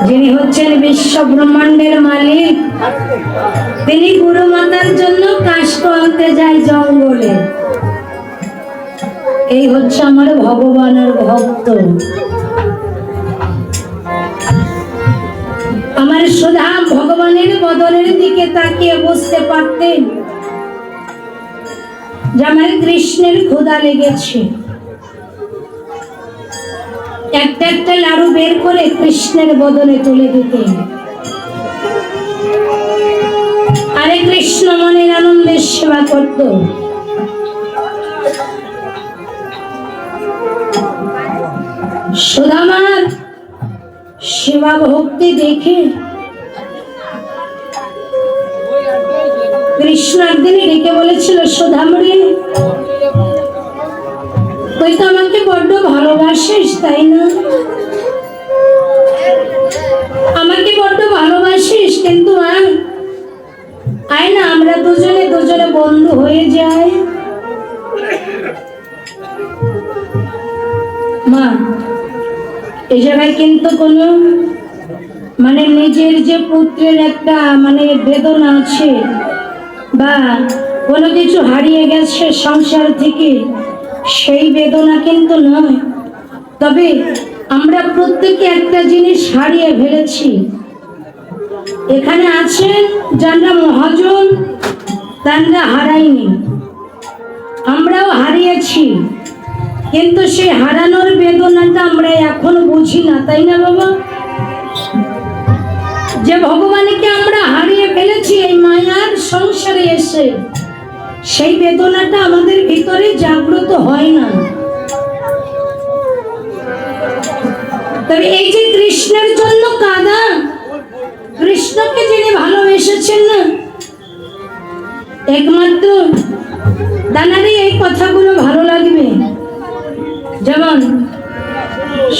যিনি হচ্ছেন বিশ্ব ব্রহ্মাণ্ডের মালিক, তিনি গুরু মাতার জন্য কাষ্ঠ আনতে যায় জঙ্গলে। এই হচ্ছে আমার ভগবানের ভক্ত। আমার সুধা ভগবানের বদনের দিকে তাকিয়ে বুঝতে পারতেন যে আমার কৃষ্ণের ক্ষুধা লেগেছে। একটা একটা লাড়ু বের করে কৃষ্ণের বদনে তুলে দিতেন। আরে কৃষ্ণ মনের আনন্দের সেবা করত। সুদামার সেবা ভক্তি দেখে কৃষ্ণ একদিনে ডেকে বলেছিল, সুধামরে, তুই তো আমাকে বড্ড ভালোবাসিস, তাই না? আমাকে বড্ড ভালোবাসিস, কিন্তু আয় না, আমরা দুজনে দুজনে বন্ধু হয়ে যাই। মা, এই জায়গায় কিন্তু কোনো মানে নিজের যে পুত্রের একটা মানে বেদনা আছে বা কোনো কিছু হারিয়ে গেছে সংসার থেকে, সেই বেদনা কিন্তু নয়। তবে আমরা প্রত্যেকে একটা জিনিস হারিয়ে ফেলেছি। এখানে আছেন যারা মহাজন, তারা হারায়নি, আমরাও হারিয়েছি, কিন্তু সেই হারানোর বেদনাটা আমরা এখন বুঝি না, তাই না বাবা? যে ভগবানকে আমরা হারিয়ে ফেলেছি এই মায়ার সংসারে এসে, সেই বেদনাটা আমাদের ভিতরে জাগ্রত হয় না। তবে এই যে কৃষ্ণের জন্য কাঁদা, কৃষ্ণকে যিনি ভালোবেসেছেন না, একমাত্র তানারই এই কথাগুলো ভালো লাগবে। যেমন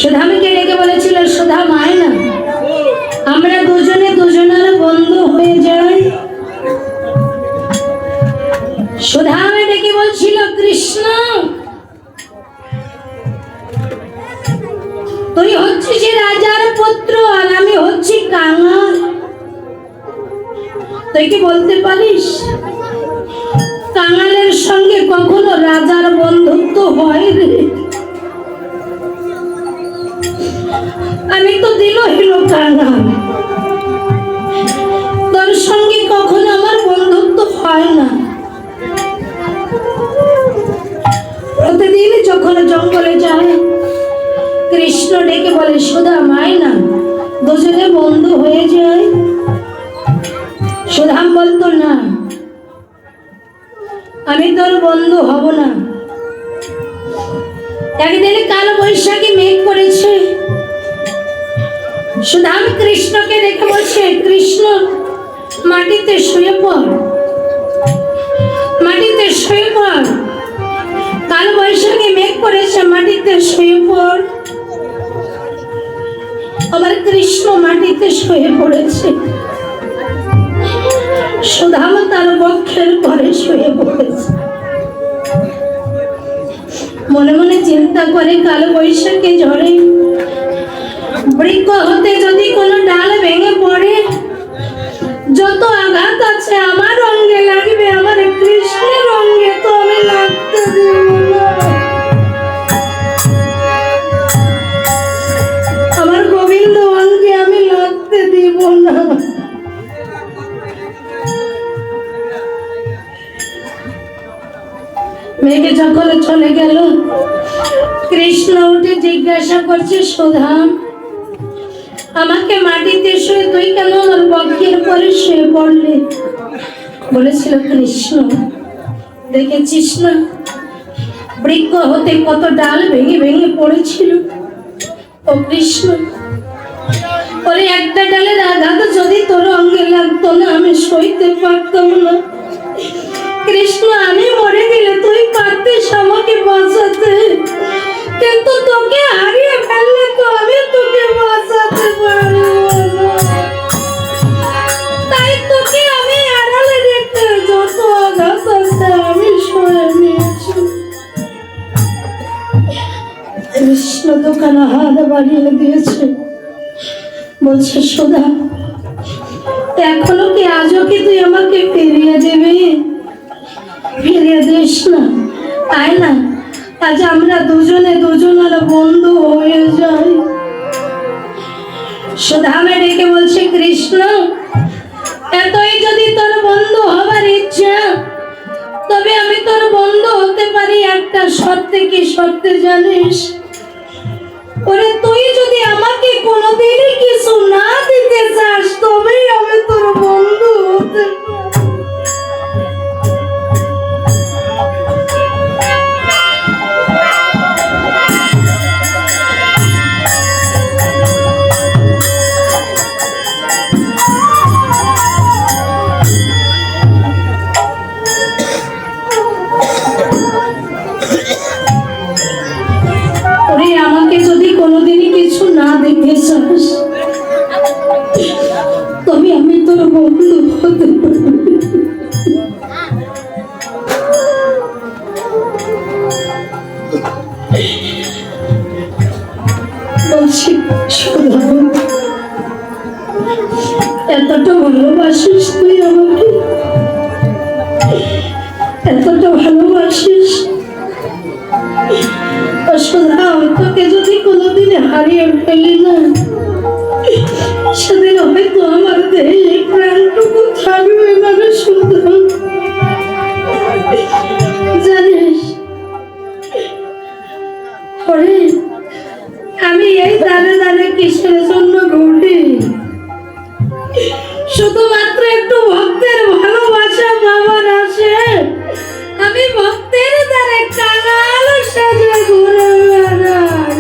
সুধামকে ডেকে বলেছিল, সুধা মায় না, আমরা দুজনে দুজনের বন্ধু হয়ে যাই। সুধামে ডেকে বলছিল, কৃষ্ণ তুই হচ্ছিস রাজার পুত্র আর আমি হচ্ছি কাঙাল, তুই কি বলতে পারিস কাঙালের সঙ্গে কখনো রাজার বন্ধুত্ব হয় রে? আমি তো দিলহীন কাঙাল, তোর সঙ্গে কখনো আমার বন্ধুত্ব হয় না। প্রতিদিন যখন জঙ্গলে যায়, কৃষ্ণ ডেকে বলে, সুধা মায় না, দুজনে বন্ধু হয়ে যায়। সুধাম বলতো, না, আমি তোর বন্ধু হব না। একদিন কালো বৈশাখী মেঘ করেছে, সুধাম কৃষ্ণকে দেখে বলছে, কৃষ্ণ মাটিতে শুয়ে পড়, মাটিতে শুয়ে পড়। কালো বৈশাখী মেঘ করেছে, মাটিতে শুয়ে পড়। আমার কৃষ্ণ মাটিতে শুয়ে পড়েছে, সুধাম তার বক্ষের পরে শুয়ে পড়েছে। মনে মনে চিন্তা করে, কালো বৈশাখী ঝড়ে বৃক্ষ হতে যদি কোনো ডাল ভেঙে পড়ে, যত আঘাত আছে আমার অঙ্গে লাগবে, আমার কৃষ্ণের অঙ্গে তো আমি লাগতে দেব না। আমার গোবিন্দ অঙ্গে আমি লাগতে দেব না। মেঘে যখন চলে গেল, কৃষ্ণ উঠে জিজ্ঞাসা করছে, সুধা আমাকে মাটিতে শুয়ে তুই কেন আমার বক্ষের পরে শুয়ে পড়লে? বলেছিল, কৃষ্ণ দেখেছিস না বৃক্ষ হতে কত ডাল ভেঙে ভেঙে পড়েছিল? ও কৃষ্ণ, ওরে একটা ডালের আঘাত যদি তোর অঙ্গে লাগতো না, আমি সইতে পারতাম না। কৃষ্ণ, আমি মরে গেলে তুই পারতিস আমাকে বাঁচাতে, কিন্তু তোকে হারিয়ে ফেললে তো আমি তোকে বাঁচাতে পারবো না। তাই তোকে আমি আড়ালে রেখে যত আঘাত আছে আমি সয়ে নিয়েছি। কৃষ্ণ দোকানে হাত বাড়িয়ে দিয়েছে, বলছে সুধা, এখনো কি আজও কি তুই আমাকে ফিরিয়ে দিবি? ফিরিয়ে দিস না, আয় না, আজ আমরা দুজনে দুজনের বন্ধু হয়ে যাই। সুধা আমি ডেকে বলছে, কৃষ্ণ এতই যদি তোর বন্ধু হবার ইচ্ছা, তবে আমি তোর বন্ধু হতে পারি একটা শর্তে। কি শর্তে জানিস? ওরে তুই যদি আমাকে কোনোদিনই কিছু না দিতে চাস, তবেই আমি তোর বন্ধু হতে পারি। আমাকে যদি কোনোদিনই কিছু না দেখে চাস, তবে আমি তোর বন্ধু হতে পারি। বলছি এতটা ভালোবাসিস তুই আমাকে, এতটা ভালোবাসিস, তোকে যদি কোনোদিন হারিয়ে ফেলি না, সেদিন হয়তো আমার দেহে প্রাণটুকু থাকবে না রে সুধা। জানিস আমি এই দাঁড়ে দাঁড়ে কিসের জন্য ঘুরি? শুধুমাত্র একটু ভক্তের ভালোবাসা পাওয়ার আসে আমি ভক্তের দ্বারে কাঙাল সাজে ঘুরে বেড়াই।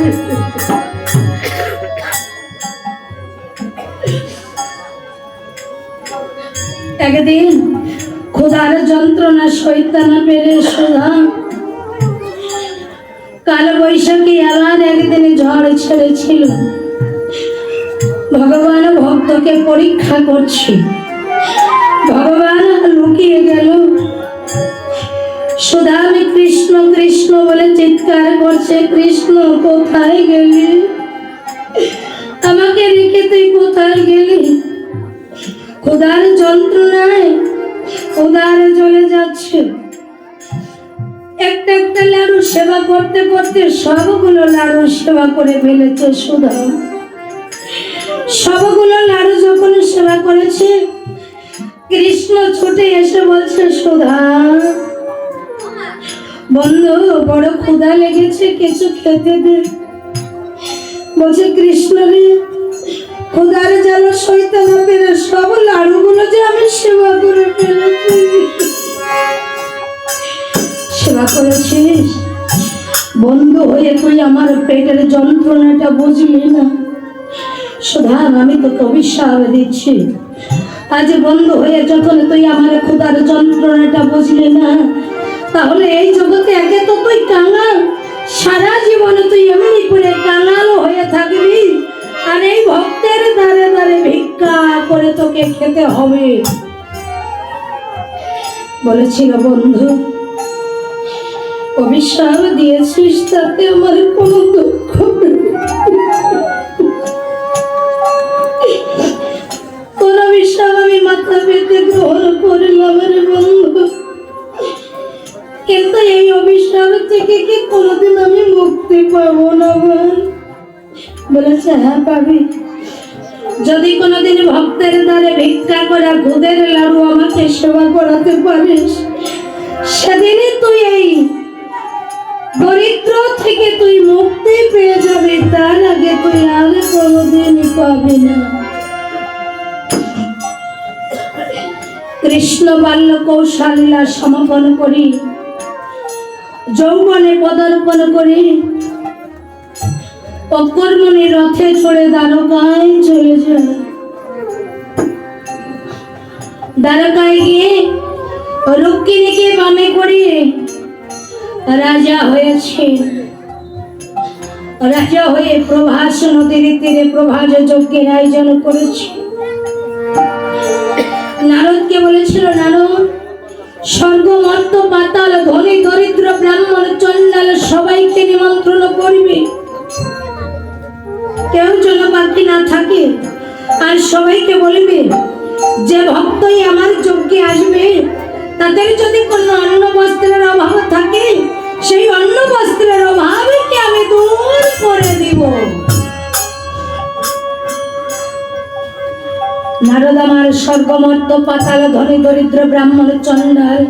একদিন ক্ষুধার যন্ত্রণা সইতে না পেরে সুধা কাল বৈশাখী আবার একদিন ঝড় ছেড়েছিল। ভগবান ভক্তকে পরীক্ষা করছে, ভগবান লুকিয়ে গেল। সুধা আমি কৃষ্ণ কৃষ্ণ বলে চিৎকার করছে, কৃষ্ণ কোথায় গেলি? আমাকে রেখে তুই কোথায় গেলি? ক্ষুধার যন্ত্রণায় উদারে চলে যাচ্ছে। একটা একটা লাড়ু সেবা করতে করতে সবগুলো লাড়ু সেবা করে ফেলেছে সুধা। সবগুলো লাড়ু যখন সেবা করেছে, কৃষ্ণ ছুটে এসে বলছে, সুধা বন্ধু বড় ক্ষুধা লেগেছে, কিছু খেতে দে। বলছে, কৃষ্ণ রে, ক্ষুধার জ্বালা সইতে না পেরে সব লাড়ুগুলো যে আমি সেবা করে ফেলেছি। সেবা করেছিস বন্ধু হয়ে, তুই আমার পেটের যন্ত্রণাটা বুঝলি না। সুধা আমি তোকে অভিশাপ দিচ্ছি, আজ বন্ধু হয়ে যখন তুই আমার ক্ষুধার যন্ত্রণাটা বুঝলি না, তাহলে এই জগতে একে তো তুই কাঙাল, সারা জীবনে তুই এমনি করে কাঙাল হয়ে থাকবি, আর এই ভক্তের দ্বারে দ্বারে ভিক্ষা করে তোকে খেতে হবে। বলেছিল, বন্ধু অভিশাপ দিয়েছিস, তাতে আমার কোনো দুঃখ নেই। তোর অভিশাপ আমি মাথা পেতে গ্রহণ করলাম রে বন্ধু, কিন্তু এই অভিশাপ থেকে কি কোনোদিন আমি মুক্তি পাবো না? বলেছে, হ্যাঁ পাবি, যদি কোনোদিন ভক্তের দ্বারে ভিক্ষা করা দুধের লাড়ু আমাকে সেবা করাতে পারিস, সেদিনই তুই এই দরিদ্র থেকে তুই মুক্তি পেয়ে যাবি, তার আগে তুই আর কোনোদিনই পাবি না। কৃষ্ণ বাল্য কৌশলীলা সমাপন করি, যৌবনে পদার্পণ করি, অকর্মণি রথে চড়ে দ্বারকায় চলে যায়। দ্বারকায় গিয়ে রুক্মিণীকে বামে করিয়ে রাজা হয়েছে। রাজা হয়ে প্রভাস নদীর তীরে প্রভাস যজ্ঞের আয়োজন করেছে। নারদকে বলেছিল, নারদ স্বর্গ মর্ত পাতাল ধনী দরিদ্র ব্রাহ্মণ চন্ডাল সবাইকে নিমন্ত্রণ করবে, কেউ যেন বাকি না থাকে। সবাইকে বলবে যে ভক্তই আমার যজ্ঞে আসবে তাদের যদি কোনো অন্ন বস্ত্রের অভাব থাকে সেই অন্ন বস্ত্রের অভাবকে আমি দূর করে দিব। নারদ আমার স্বর্গমর্ত পাতাল ধনী দরিদ্র ব্রাহ্মণ চণ্ডাল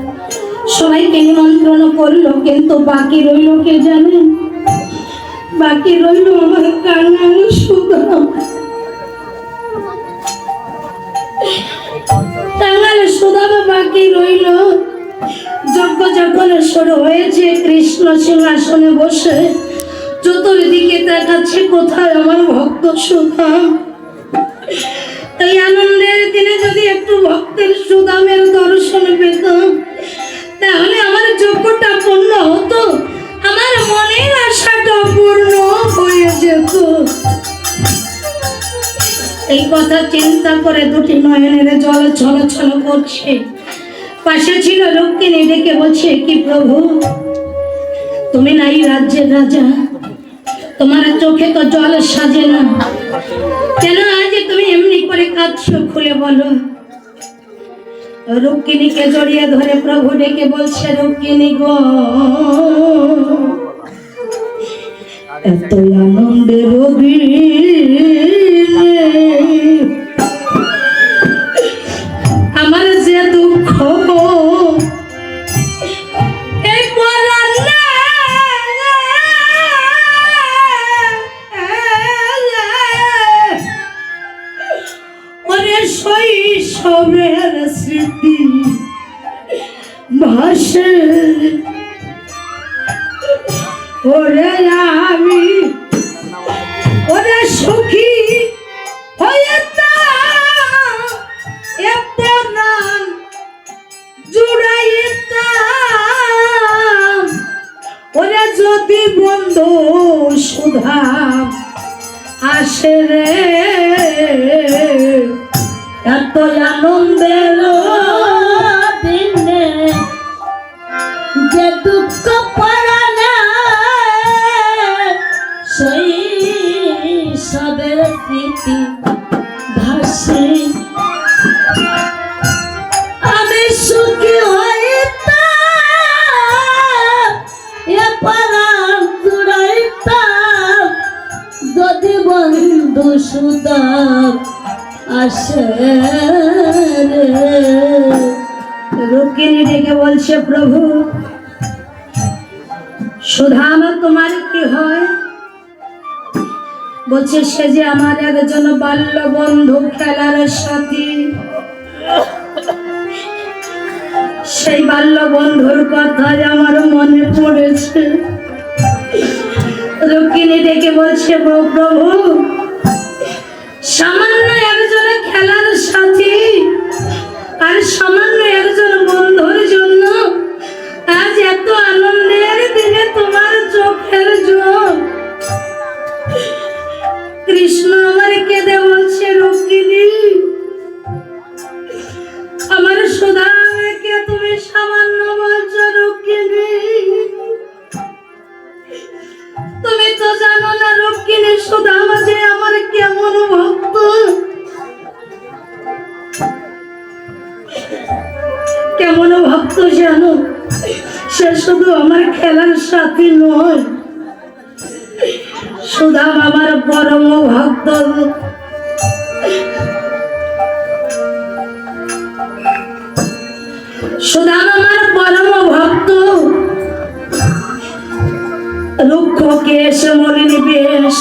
সবাইকে নিমন্ত্রণ করলো, কিন্তু বাকি রইল কে জানেন? বাকি রইল আমার কাঙাল সুদাম। কাঙাল সুদাম বাকি রইল। যজ্ঞ যখন শুরু হয়েছে, কৃষ্ণ সিংহাসনে বসে চতুর্দিকে দেখাচ্ছে কোথায় আমার ভক্ত সুদাম। এই আনন্দের দিনে যদি একটু ভক্তের সুদামের দর্শন পেতাম তাহলে আমার যজ্ঞটা পূর্ণ হতো, আমার মনের আশাটা পূর্ণ হয়ে যেত। এই কথা চিন্তা করে দুটি নয়নের জল ছলছল করছে। পাশে ছিল রুক্মিণী, ডেকে বলছে, কি প্রভু, তুমি নাই রাজ্যের রাজা, তোমার চোখে তো জল সাজে না, কেন আজ তুমি এমনি করে কাঁদছো? খুলে বলো। রুক্মিণীকে জড়িয়ে ধরে প্রভু ডেকে বলছে, রুক্মিণী গো, এত আনন্দের আমার যে দুঃখ এই শৈশবের স্মৃতি ভাসে ওরে আমি ওরে সুখী হয়ে জুড়াইতাম ওরে যদি বন্ধু সুধা আসে রে, এত আনন্দের দিনে যে দুঃখ পড়া না সেই সবের স্মৃতি ভাসে। আমি সুখী হইতাম এ পরাণ জুড়াইতাম যদি বন্ধু সুধা আসে রে। রুক্মিণী ডেকে বলছে, প্রভু সুধা আমার তোমার কি হয়? বলছে, সে যে আমার একজন বাল্য বন্ধু, খেলার সাথী। সেই বাল্য বন্ধুর কথাই আমার মনে পড়েছে। রুক্মিণী ডেকে বলছে, প্রভু সামান্য একজন খেলার সাথী আর সামান্য একজন বন্ধুর জন্য আজ এত আনন্দের দিনে তোমার চোখের জল। কৃষ্ণ আমার কেঁদে বলছে, রুক্মিণী আমার সুধাকে তুমি সামান্য বলছো? রুক্মিণী তুমি তো জানো না রুক্মিণী সুধা যে আমার কেমন ভক্ত। কেমন ভক্ত জানো? সে শুধু আমার খেলার সাথী নয়, সুধা আমার পরম ভক্ত। সুধা আমার পরম ভক্ত। রুক্ষ কেশ মলিন বেশ,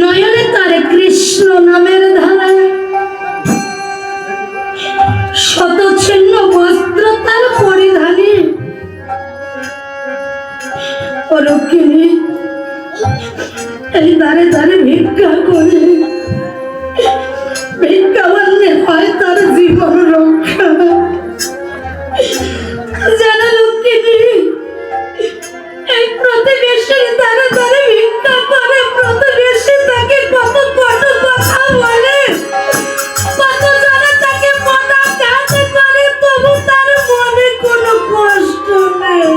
নয়নে তার কৃষ্ণ নামের ধারা, শত ছিন্ন বস্ত্র তার পরিধানী। ও রুক্মিণী এই দ্বারে দ্বারে ভিক্ষা করে, ভিক্ষা মানলে হয় তার জীবন রক্ষা। জানো রুক্মিণী, এই প্রতিবেশীর দ্বারে দ্বারে ভিক্ষা করে, প্রতিবেশী তাকে কত কটু কথা বলে, কত জনে তাকে পদাঘাত করে, তবু তার মনে কোনো কষ্ট নেই।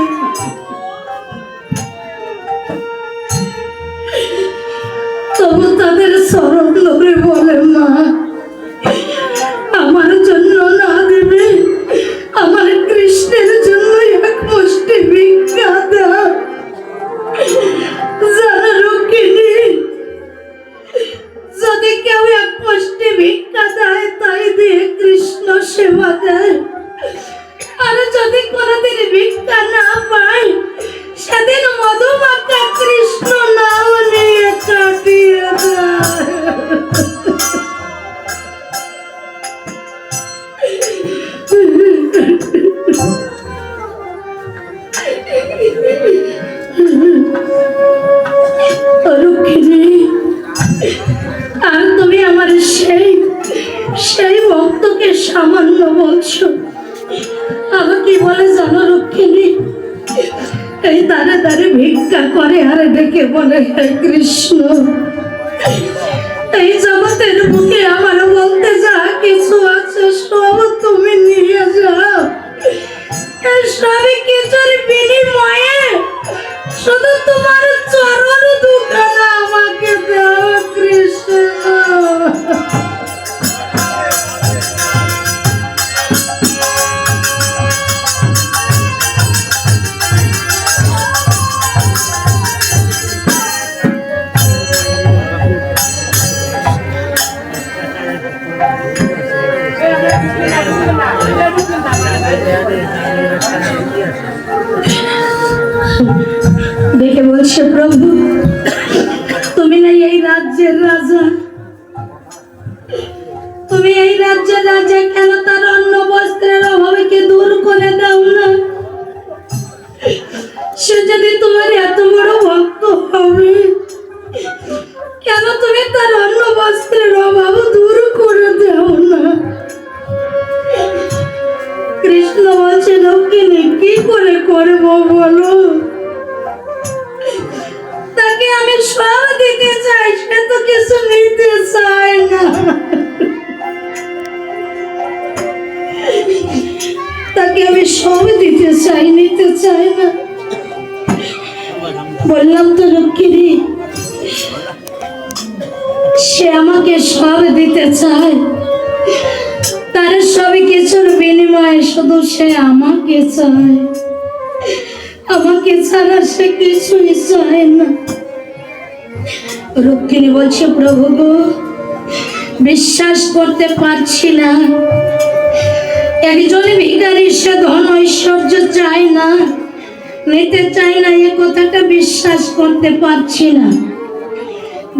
তবু তাদের চরণ ধরে বলে, মা আমার জন্য না দেবে, আমার কৃষ্ণের জন্য এক মুষ্টি ভিক্ষা দাও। জানো রক্ষিণী, যদি কেউ এক মুষ্টি ভিক্ষা দেয় তাই দিয়ে কৃষ্ণ সেবা দেয়, আর যদি কোনোদিন ভিক্ষা না পায় সেদিন মধুমাখা কৃষ্ণ নাও নিয়ে কাটিয়ে দেয়। আর তুমি আমার সেই ভক্তকে সামান্য বলছো। আমাকে বলে জানো রক্ষিণী, এই দাঁড়ে দাঁড়ে ভিক্ষা করে আর ডেকে বলে, হে কৃষ্ণ, এই জগতের বুকে আমার বলতে যা কিছু আছে সব তুমি নিয়ে যাও। সবই কিছুর বিনিময়ে শুধু তোমার চরণ দুখানা আমাকে দাও কৃষ্ণ। দেখে বলছে, প্রভু তুমি না এই রাজ্যের রাজা, তুমি এই রাজ্যের রাজা, কেন তার অন্ন বস্ত্রের অভাবকে দূর করে দাও না? সে যদি তোমার এত বড় ভক্ত হবে, কেন তুমি তার অন্ন বস্ত্রের অভাব দূর করে দাও না? কৃষ্ণ বলছে, রক্ষিণী কি করে করবো বলো? তাকে আমি সব দিতে চাই, সে তো কিছু নিতে চায় না। তাকে আমি সব দিতে চাই, নিতে চাই না। বললাম তো রক্ষিণী, সে আমাকে সব দিতে চায়, তার সব কিছুর বিনিময়ে শুধু সে আমাকে চায়, আমাকে ছাড়া সে কিছুই চায় না। রক্ষিণী বলছে, প্রভু গো, বিশ্বাস করতে পারছি না, একজন ভিখারি সে ধন ঐশ্বর্য চায় না, নিতে চায় না, এ কথাটা বিশ্বাস করতে পারছি না।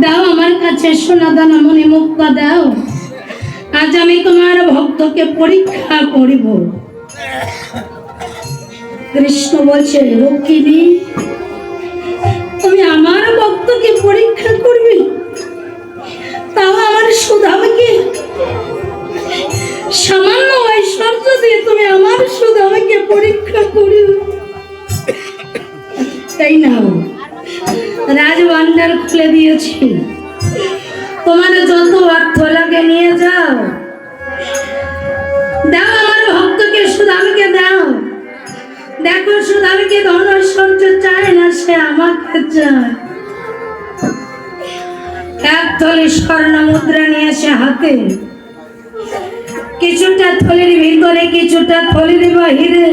দাও আমার কাছে সোনা দানা মণি মুক্তা দাও, আজ আমি তোমার ভক্তকে পরীক্ষা করিব। কৃষ্ণ বলছে, রক্ষিণী তুমি আমার ভক্তকে পরীক্ষা করবে, তাও আমার সুধামকে সামান্য ঐশ্বর্য দিয়ে তুমি আমার সুধামকে পরীক্ষা করবে? তাই না, রাজভান্ডার খুলে দিয়েছি, তোমার যত অর্থ লাগে নিয়ে যাও, দাও আমার ভক্তকে সুধামকে দাও। দেখো সুধামকে ধন ঐশ্বর্য চায় না, সে আমাকে চায়। এক থলি স্বর্ণ মুদ্রা নিয়েছে হাতে, কিছুটা থলির ভিতরে, কিছুটা থলির বাহিরে,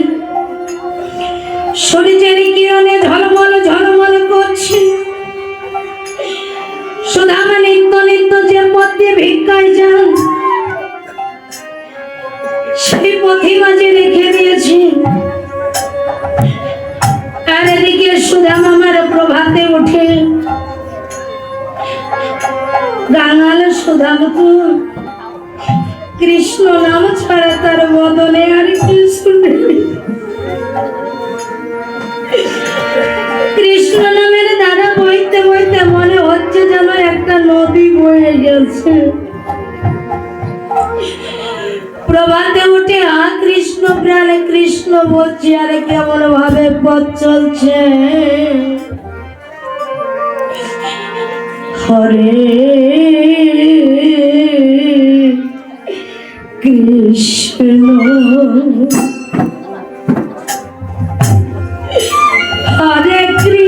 সূর্যের কিরণে ঝলমল ঝলমল করছে। সুধামা নিত্য নিত্য যে পথ দিয়ে ভিক্ষায় যান, সেই পথে মাঝে রেখে দিয়েছি। আর এদিকে সুধামা আমার প্রভাতে উঠে গাঙাল সুধামা তো কৃষ্ণ নাম ছাড়া তার বদনে আর কিছু নেই। কৃষ্ণ নামের ধারা বইতে বইতে মনে হচ্ছে যেন একটা নদী বয়ে গেছে। প্রভাতে উঠে কৃষ্ণ প্রাণে কৃষ্ণ বলছি, আরে কেমন ভাবে পথ চলছে। হরে কৃষ্ণ হরে কৃষ্ণ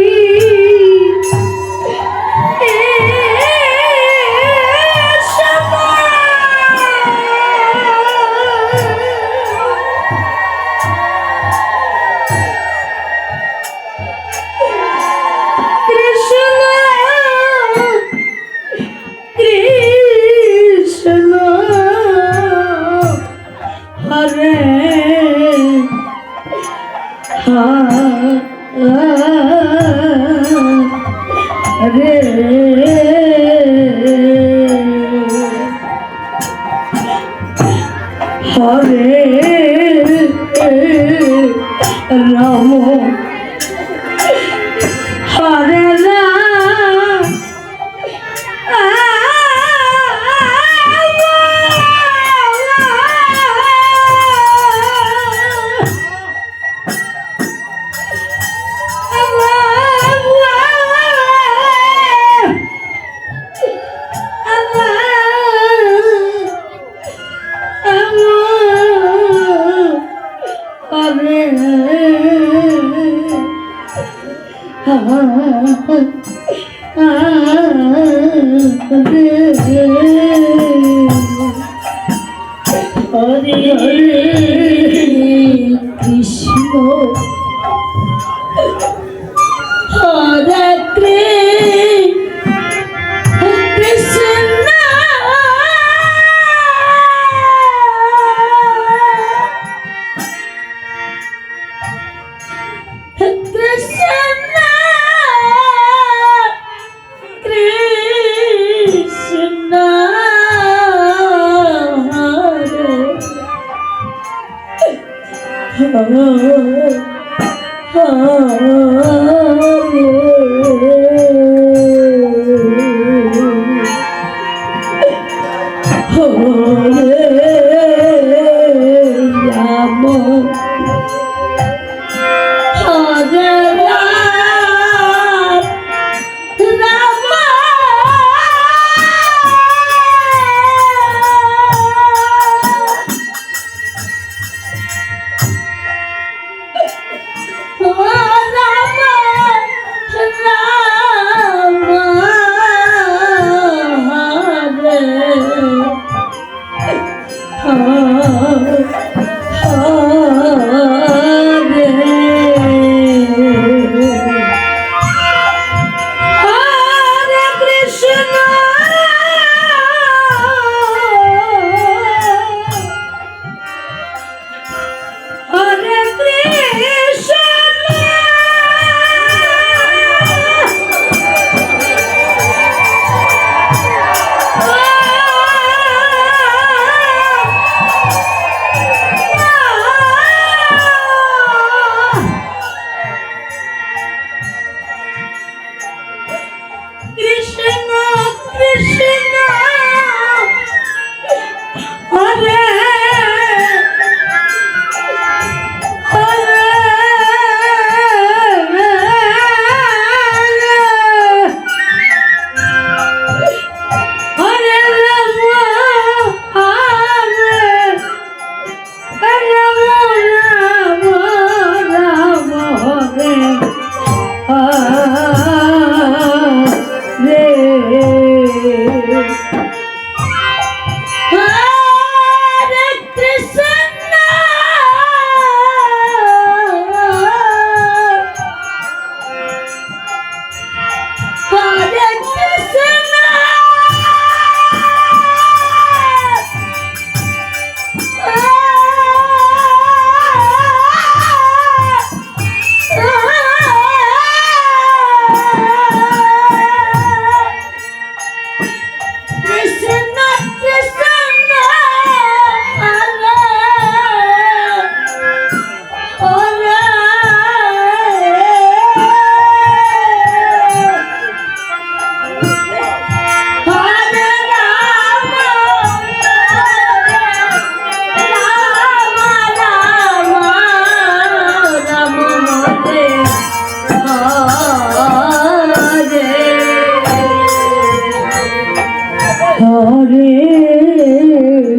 হরে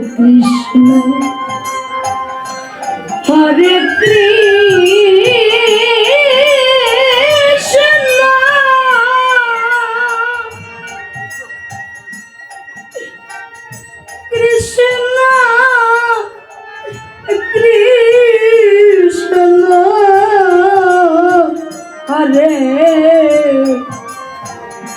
কৃষ্ণ হরে কৃষ্ণ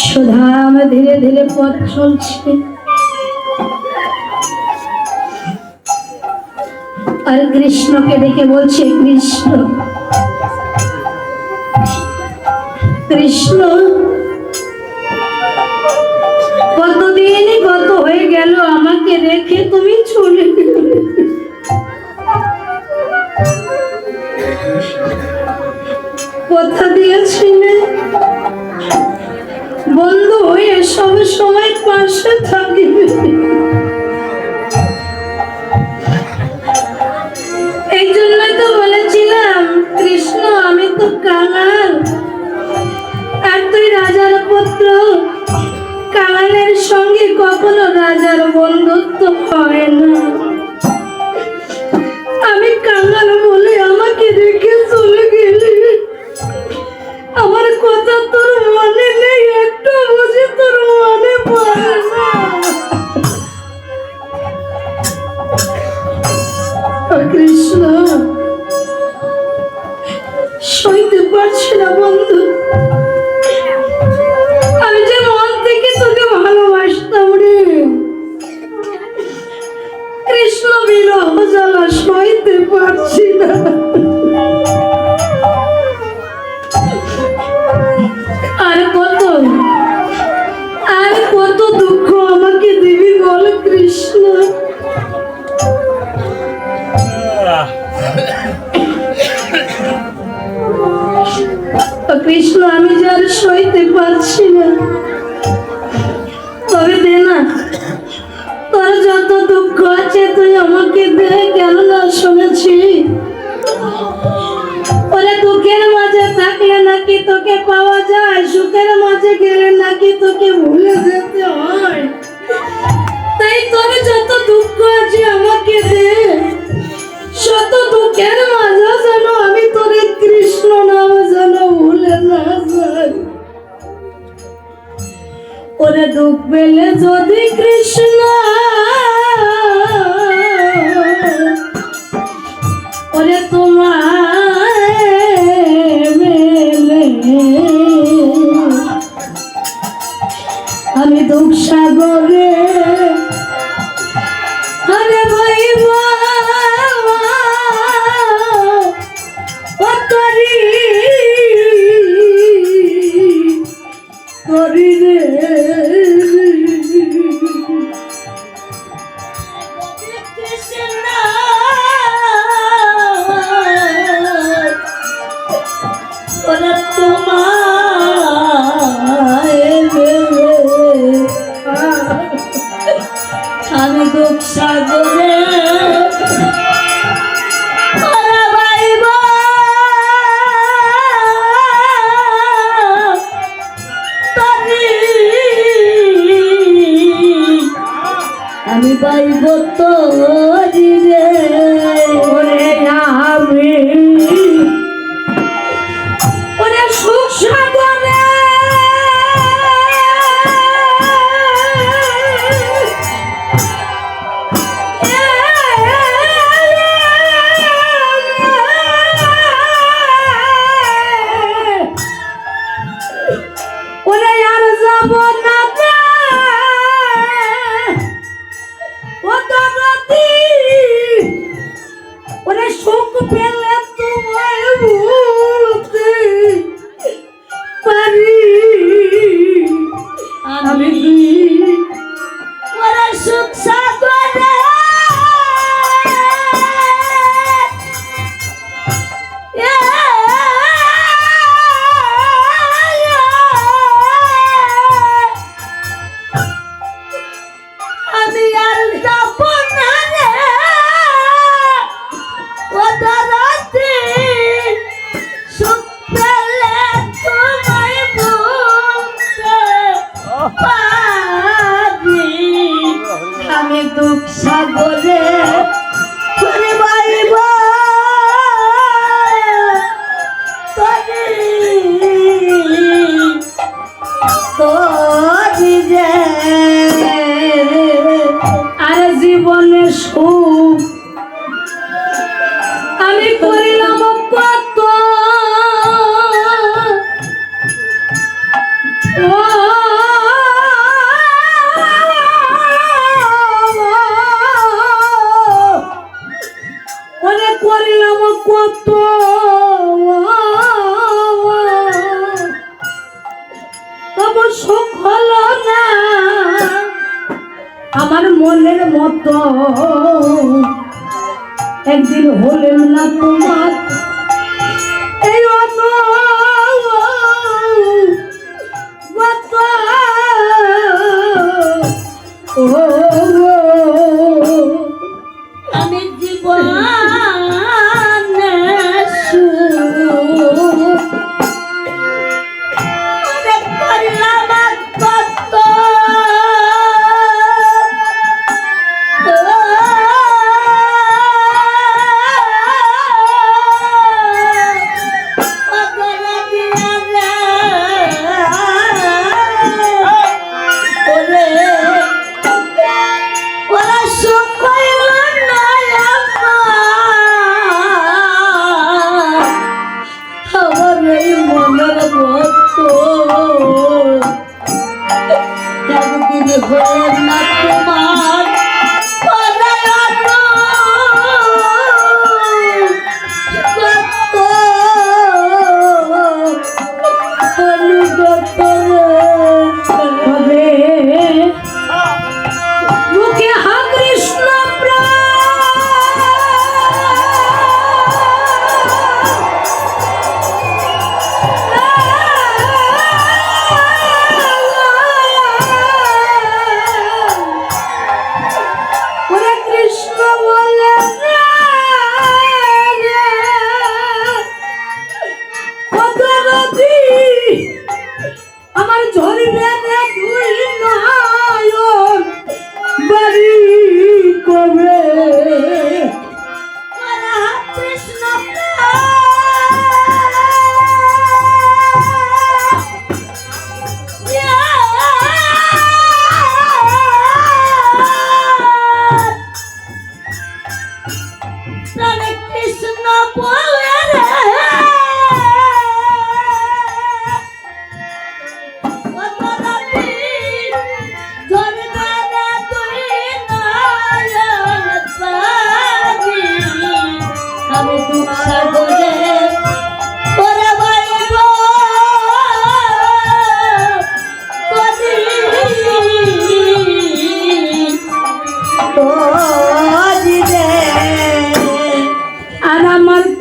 সুধাম ধীরে ধীরে পথ চলছে আর কৃষ্ণকে দেখে বলছে, কৃষ্ণ কৃষ্ণ কতদিন কত হয়ে গেল আমাকে রেখে তুমি চলে গেলে। কথা দিয়েছিলে বন্ধু হয়ে সব সময় পাশে থাকবে। এই জন্যই তো বলেছিলাম কৃষ্ণ আমি তো কাঙাল আর তুই রাজার পুত্র, কাঙালের সঙ্গে কখনো রাজার বন্ধুত্ব হয় না। আমি কাঙাল বলে আমাকে রেখে চলে গেলি, আমার কথা তোর মনে নেই, একটু বুঝি তোর মনে পড়ে না। কৃষ্ণ সইতে পারছি না বন্ধু, আমি যে মন থেকে তোকে ভালোবাসতাম রে। কৃষ্ণ বিরহ জ্বালা সইতে পারছি না। আর কত দুঃখ আমাকে দিবি বল কৃষ্ণ। কৃষ্ণ আমি যে আর সইতে পারছি না, তবে দে না তোর যত দুঃখ আছে তুই আমাকে দে। কেননা শুনেছি ওরে দুঃখের মাঝে থাকলে নাকি তোকে পাওয়া যায়, সুখের মাঝে গেলে নাকি তোকে ভুলে যেতে হয়। তাই তোর যত দুঃখ আছে আমাকে দে, শত দুঃখের মাঝে যেন আমি তোরে কৃষ্ণ নাম যেন ভুলে না যাই। ওরে দুঃখ পেলে যদি কৃষ্ণ ওরে তোমায় মেলে আমি দুঃখ সাগরে আরে ভাই করি রে আমি দুঃখ সাগরে আমি পাইব তোরি রে। ওরে আমি ওরে সুখ সাগরে ওরে আর যাব না ওরে সুখ পেলে তোমায় ভুলতে পারি আমি। ওরে সুখ সাগরে আমি আর যাব না রে। ও দাদাতে সুখ পেলে তোমায় বলতে পারি আমি দুঃখ সাগরে করে বাইব তোরি রে। আর জীবনের সুখ আমি করিলাম কত ওরে করিলাম কত তবু সুখ হলো না আমার মনের মতো। একদিন হলেন না তোমার এই অনুগত। আমি জীবনে করলাম কত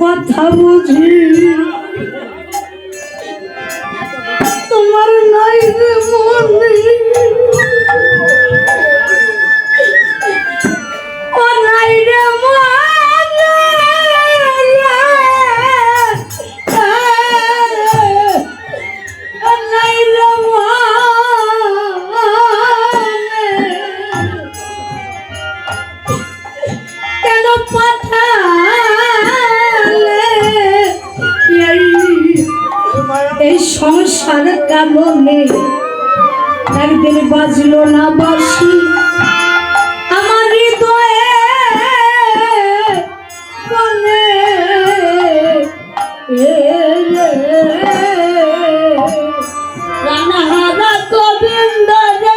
কথা বুঝি তোমার নাই রে মনে ও নাই রে মনে নাই রে মনে কেন পাঠা এই সংসার কারণে একদিন বাজলো না বাঁশি আমার হৃদয়ে মনে রানাহারা গোবিন্দ রে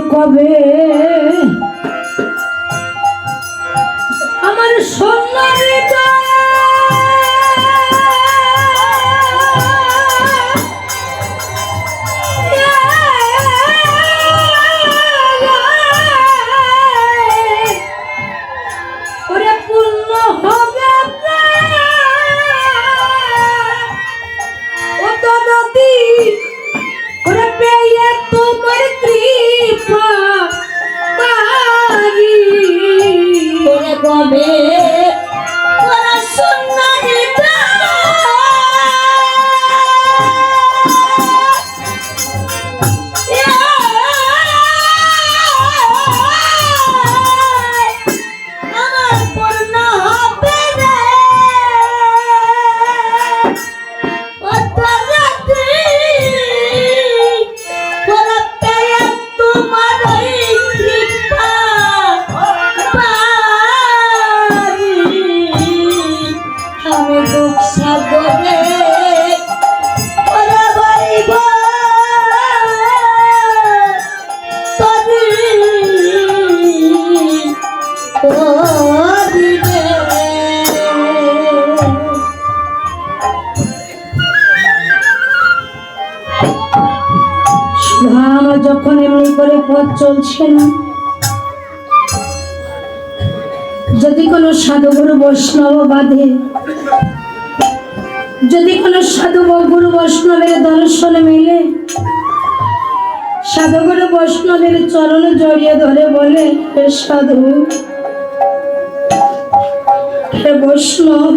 কবে আমার সোনার আমার যখন এমনি করে পথ চলছে না, যদি কোনো সাধুগুরু বৈষ্ণব বাঁধে, যদি কোনো সাধু গুরু বৈষ্ণবের দর্শনে মিলে, সাধুগুরু বৈষ্ণবের চরণে জড়িয়ে ধরে বলে, হে সাধু, হে বৈষ্ণব,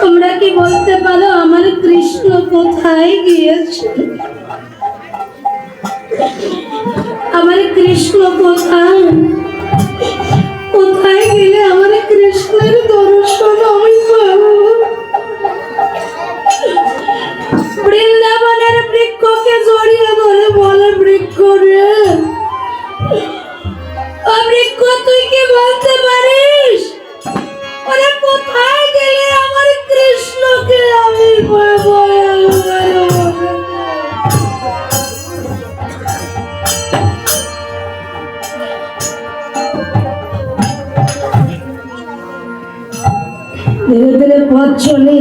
তোমরা কি বলতে পারো আমার কৃষ্ণ কোথায় গিয়েছে? আমার কৃষ্ণ কোথায়? কোথায় গেলে আমার কৃষ্ণের দর্শন আমি পাবো? বৃন্দাবনের বৃক্ষকে জড়িয়ে ধরে বলে, বৃক্ষ রে, বৃক্ষ তুই কি বলতে পারিস ওরে কোথায় গেলে আমার কৃষ্ণকে আমি পাবো? ধীরে ধীরে পথ চলে,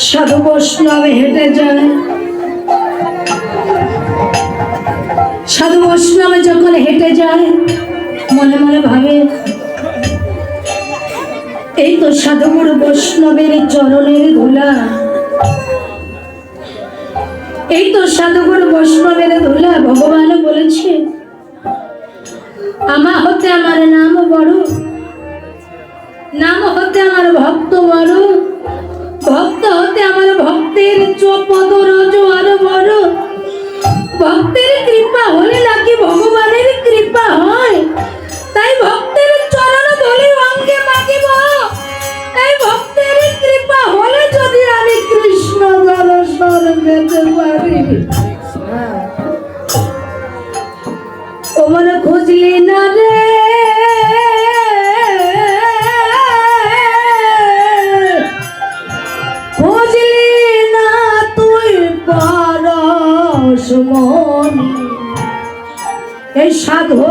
সাধু বৈষ্ণব হেঁটে যায়। সাধু বৈষ্ণব যখন হেঁটে যায়, মনে মনে ভাবে, এই তো সাধুগুরু বৈষ্ণবের চরণের ধুলা, এই তো সাধুগুরু বৈষ্ণবের ধুলা। ভগবান বলেছে, আমা হতে আমার নাম বড়, নাম হতে আমার ভক্ত বড়, ভক্ত হতে আমার ভক্তের চোপদ রজ আরো বড়। ভক্তের কৃপা হলে নাকি ভগবানের কৃপা হয়, তাই ভক্তের চরণ ধরে অঙ্গে মাগিব, এই ভক্তের কৃপা হলে যদি আমি কৃষ্ণ দর্শন পেতে পারি। ও মনে খুঁজলি না রে, এই সাধু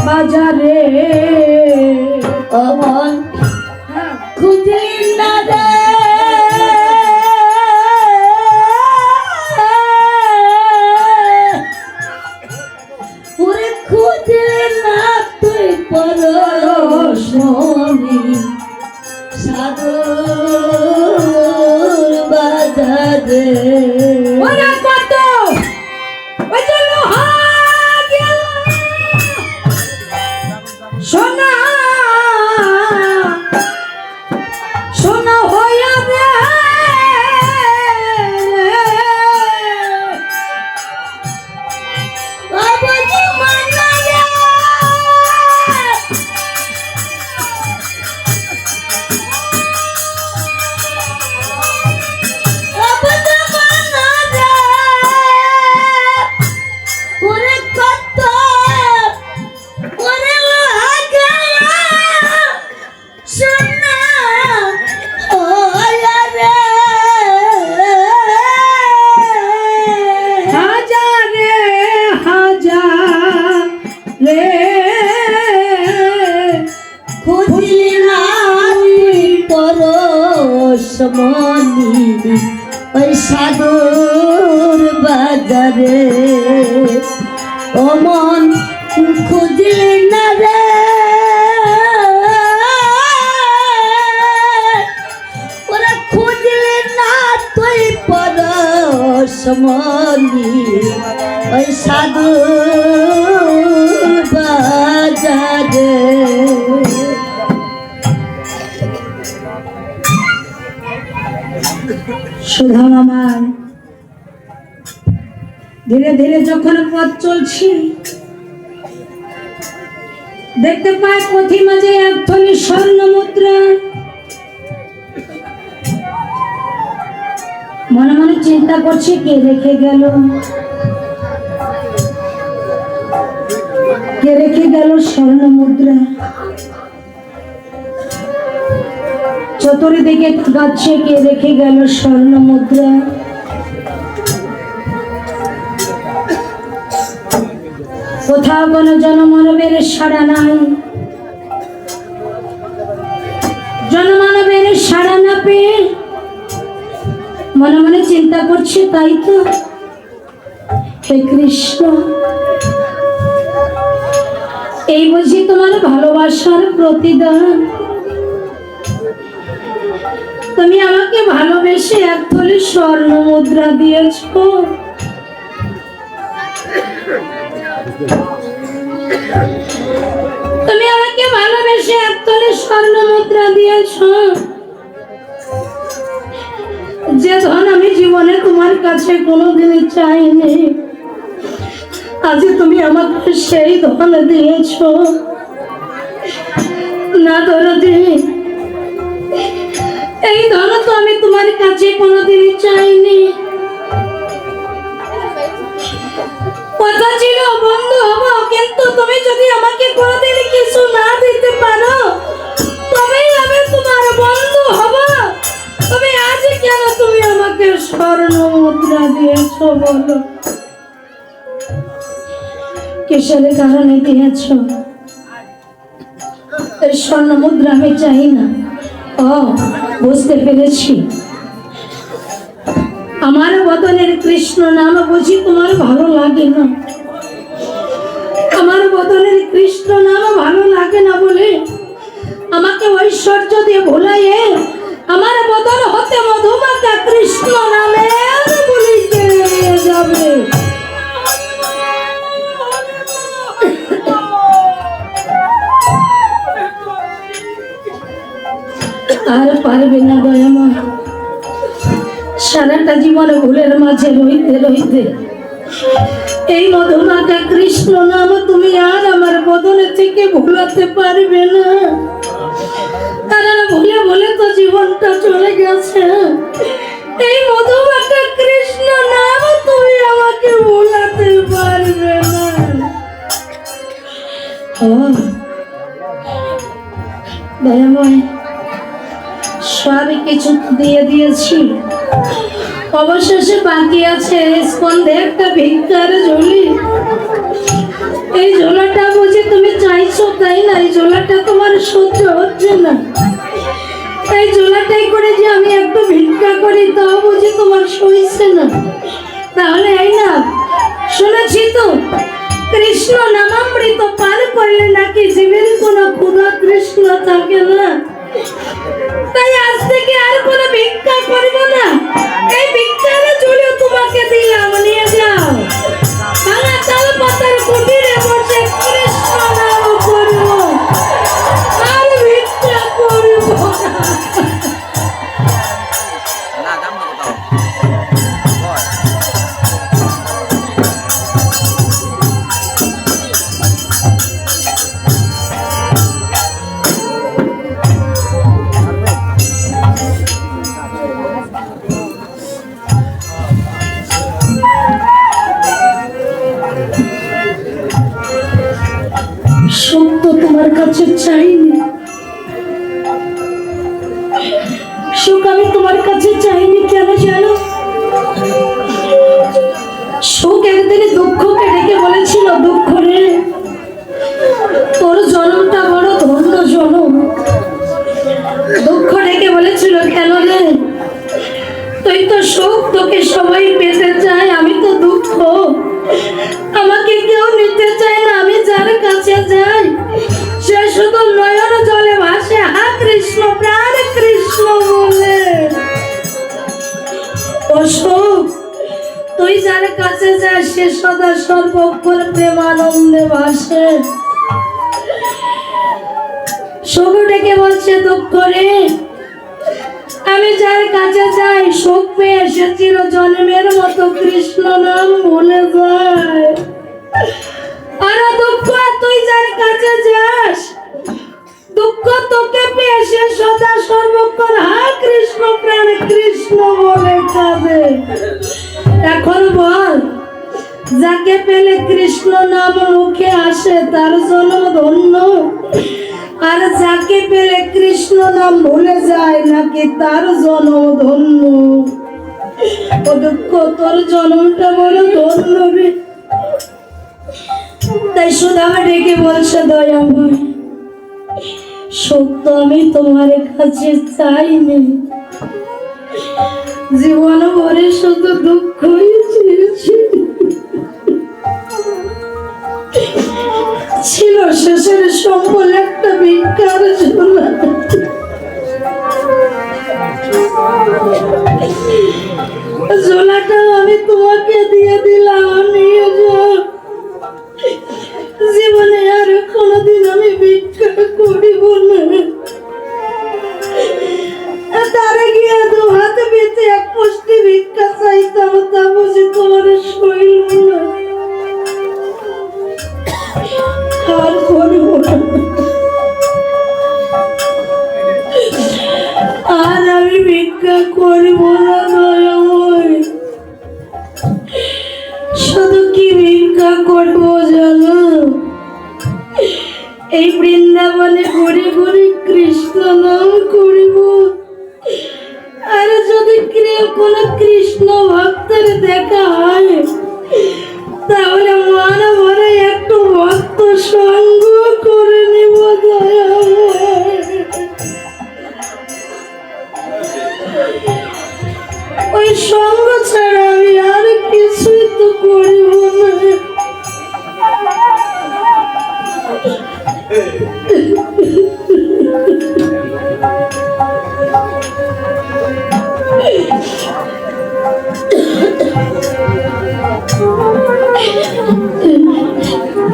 বাজারে অমন খুঁজলি না রে, ওরে খুঁজলি না তুই পরশনি সাধু বাজারে। সোনা সোনা হইয়া রে, ওই সাধুর বাজারে ও মন খুঁজলি না রে, ওরা খুঁজলি না তুই পরশমনি ওই সাধুর বাজারে। সুধা আমার ধীরে ধীরে যখন পথ চলছি, দেখতে পায় পথি মাঝে এক থলি স্বর্ণ মুদ্রা। মনে মনে চিন্তা করছে, কে রেখে গেল, কে রেখে গেল স্বর্ণ মুদ্রা। চতুর্দিকে তাকাচ্ছে, কে রেখে গেল স্বর্ণ মুদ্রা। কোথাও কোনো জনমানবের সাড়া নাই। জনমানবের সাড়া না পেয়ে মনে মনে চিন্তা করছে, তাই তো হে কৃষ্ণ, এই বুঝি তোমার ভালোবাসার প্রতিদান। তুমি আমাকে ভালোবেসে এক থলি স্বর্ণ মুদ্রা দিয়েছ। তুমি আমাকে ভালোবেসে এক থলি স্বর্ণ মুদ্রা দিয়েছ, যে ধন আমি জীবনে তোমার কাছে কোনোদিনই চাইনি, আজ তুমি আমাকে সেই ধন দিয়েছ। না দরদি, এই ধন তো আমি তোমার কাছে কোনোদিনই চাইনি। কথা ছিল বন্ধু হব, কিন্তু তুমি যদি আমাকে কোনোদিন কিছু না দিতে পারো তবেই আমি তোমার বন্ধু হব। তবে আজ কেন তুমি আমাকে স্বর্ণ মুদ্রা দিয়েছ বলো? কিসের কারণে দিয়েছ? এই স্বর্ণ মুদ্রা আমি চাই না। ও, বুঝতে পেরেছি, আমার বদনের কৃষ্ণ নাম বুঝি তোমার ভালো লাগে না। আমার বদনের কৃষ্ণ নাম ভালো লাগে না বলে আমাকে ঐশ্বর্য দিয়ে ভোলাইয়ে আমার বদন হতে মধুমাতা কৃষ্ণ নামে বলিতে যাবে। আর পারবে না দয়াময়, সারাটা জীবন ভুলের মাঝে রইতে রইতে এই মধুমাতা কৃষ্ণ নাম তুমি আর আমার বদনে থেকে ভুলাতে পারবে না। কারণ ভুলে ভুলে তো জীবনটা চলে গেছে। এই মধুমাতা কৃষ্ণ নাম তুমি আমাকে ভুলাতে পারবে না। দয়াময়, সব কিছু দিয়ে দিয়েছি, অবশেষে বাকি আছে স্কন্ধে একটা ভিক্ষার ঝুলি। এই ঝোলাটা বুঝি তুমি চাইছো, তাই না? এই ঝোলাটা তোমার সহ্য হচ্ছে না। এই ঝোলাটাই করে যে আমি একটু ভিক্ষা করি, তাও বুঝি তোমার সইছে না। তাহলে এই না, শুনেছি তো কৃষ্ণ নামামৃত পান করলে নাকি জীবের কোনো ক্ষুধা তৃষ্ণ থাকে না। তাই আজ থেকে আর কোনো ভিক্ষা করব না। এই ভিক্ষার ঝুলি তোমাকে দিলাম, নিয়ে যাও। ভাঙা তাল পাতার কুটিরে বসে কৃষ্ণ নাম করব, আর ভিক্ষা করব তোমার কাছে চাইনি। সুখ আমি তোমার কাছে চাইনি, কেন জানো? সুখ একদিনে দুঃখকে ডেকে বলেছিল, দুঃখ রে, তোর জন্মটা বড় ধন্য জন্ম। দুঃখ ডেকে বলেছিল, কেন রে, তুই তো সুখ, তোকে সবাই পেতে চায়, আমি তো দুঃখ, আমাকে কেউ নিতে চায় না। আমি যার কাছে যাই সে শুধু নয়ন জলে ভাসে, হা কৃষ্ণ, প্রাণ কৃষ্ণ বলে। ও সুখ, তুই যার কাছে যাস সে সদা সর্বক্ষণ প্রেমানন্দে ভাসে। সুখ ডেকে বলছে, দুঃখ রে, আমি যার কাছে যাই সুখ পেয়ে সে চির জন্মের মতো কৃষ্ণ নাম ভুলে যায়। আর দুঃখ, তুই যার কাছে যাস দুঃখ তোকে পেয়ে সে সদা সর্বক্ষণ হা কৃষ্ণ, প্রাণ কৃষ্ণ বলে কাঁদে। এখন বল, যাকে পেলে কৃষ্ণ নাম মুখে আসে তার জন্ম ধন্য, আর যাকে পেলে কৃষ্ণ নাম ভুলে যায় নাকি তার জন্ম ধন্য? ও দুঃখ, তোর জন্মটা বড় ধন্য রে। সুদামা ডেকে বলছে, দয়াময় সত্য আমি তোমার কাছে চাইনি, জীবন ভরে শুধু দুঃখই চেয়েছি। ছিল শেষের সম্বল একটা ভিক্ষার ঝোলা, ঝোলাটা আমি তোমাকে দিয়ে দিলাম, নিয়ে যাও। জীবনে আর কোনোদিন আমি ভিক্ষা করিব না। তারে গিয়ে দু হাতে বেঁচে এক মুষ্টি ভিক্ষা চাইতাম, তা বুঝি তোমার শৈল না, আর করব না। আর আমি ভিক্ষা করব না দয়াময়। শুধু কি ভিক্ষা করবো জানো? এই বৃন্দাবনে ঘুরে ঘুরে কৃষ্ণ নাম করিব। আর যদি কোন কৃষ্ণ ভক্তের দেখা হয়, তাহলে মন ভরে একটু ভক্ত সঙ্গ করে নিব দয়াময়। ওই সঙ্গ ছাড়া আমি আর কিছুই তো করিব না।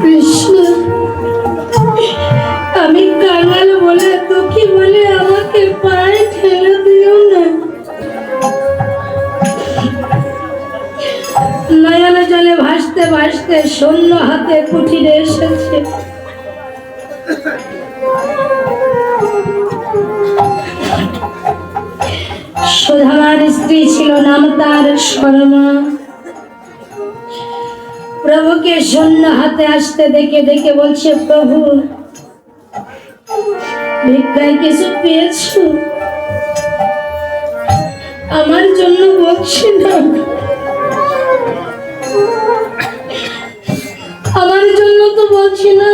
কৃষ্ণ, আমি কাঙাল বলে, দুঃখী বলে আমাকে পায়ে ঠেলে দিও না। নয়না জলে ভাসতে ভাসতে শূন্য হাতে কুঠিরে এসেছে। সুধামার স্ত্রী ছিল, নাম তার শর্মা। প্রভুকে শূন্য হাতে আসতে দেখে দেখে বলছে, প্রভু ভিক্ষায় কিছু পেয়েছো? আমার জন্য বলছি না, আমার জন্য তো বলছি না,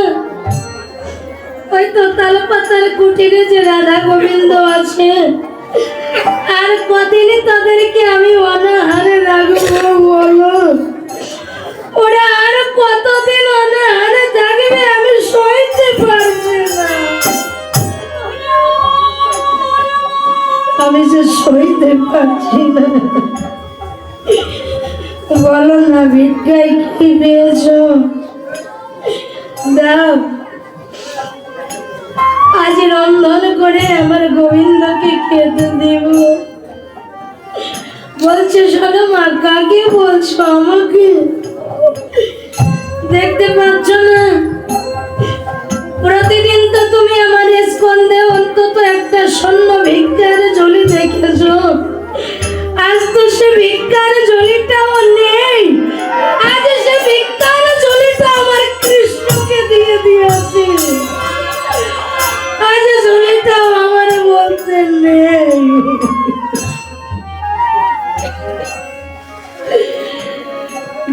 হয়তো তালপাতার কুটিরে যে রাধা গোবিন্দ আছে, আর কদিনই তাদেরকে আমি অনাহারে রাখবো বলো? ওরা আর কতদিন অনাহারে থাকবে আমি সইতে পারছি না, আমি যে সইতে পারছি না। বলো না ভিক্ষায় কি পেয়েছ? দাও, আজ রন্ধন করে আমার গোবিন্দকে খেতে দিব। বলছে, শোনো মা, কাকে বলছো? আমাকে দেখতে পাচ্ছ না? প্রতিদিন তো তুমি আমার স্কন্ধে অন্তত একটা স্বর্ণ ভিক্ষার ঝুলি দেখেছ, আজ তো সে ভিক্ষার ঝুলিটাও নেই। আজ সে ভিক্ষার ঝুলিটা আমার কৃষ্ণকে দিয়ে দিয়েছে, আজ ঝুলিটাও আমার বলতে নেই।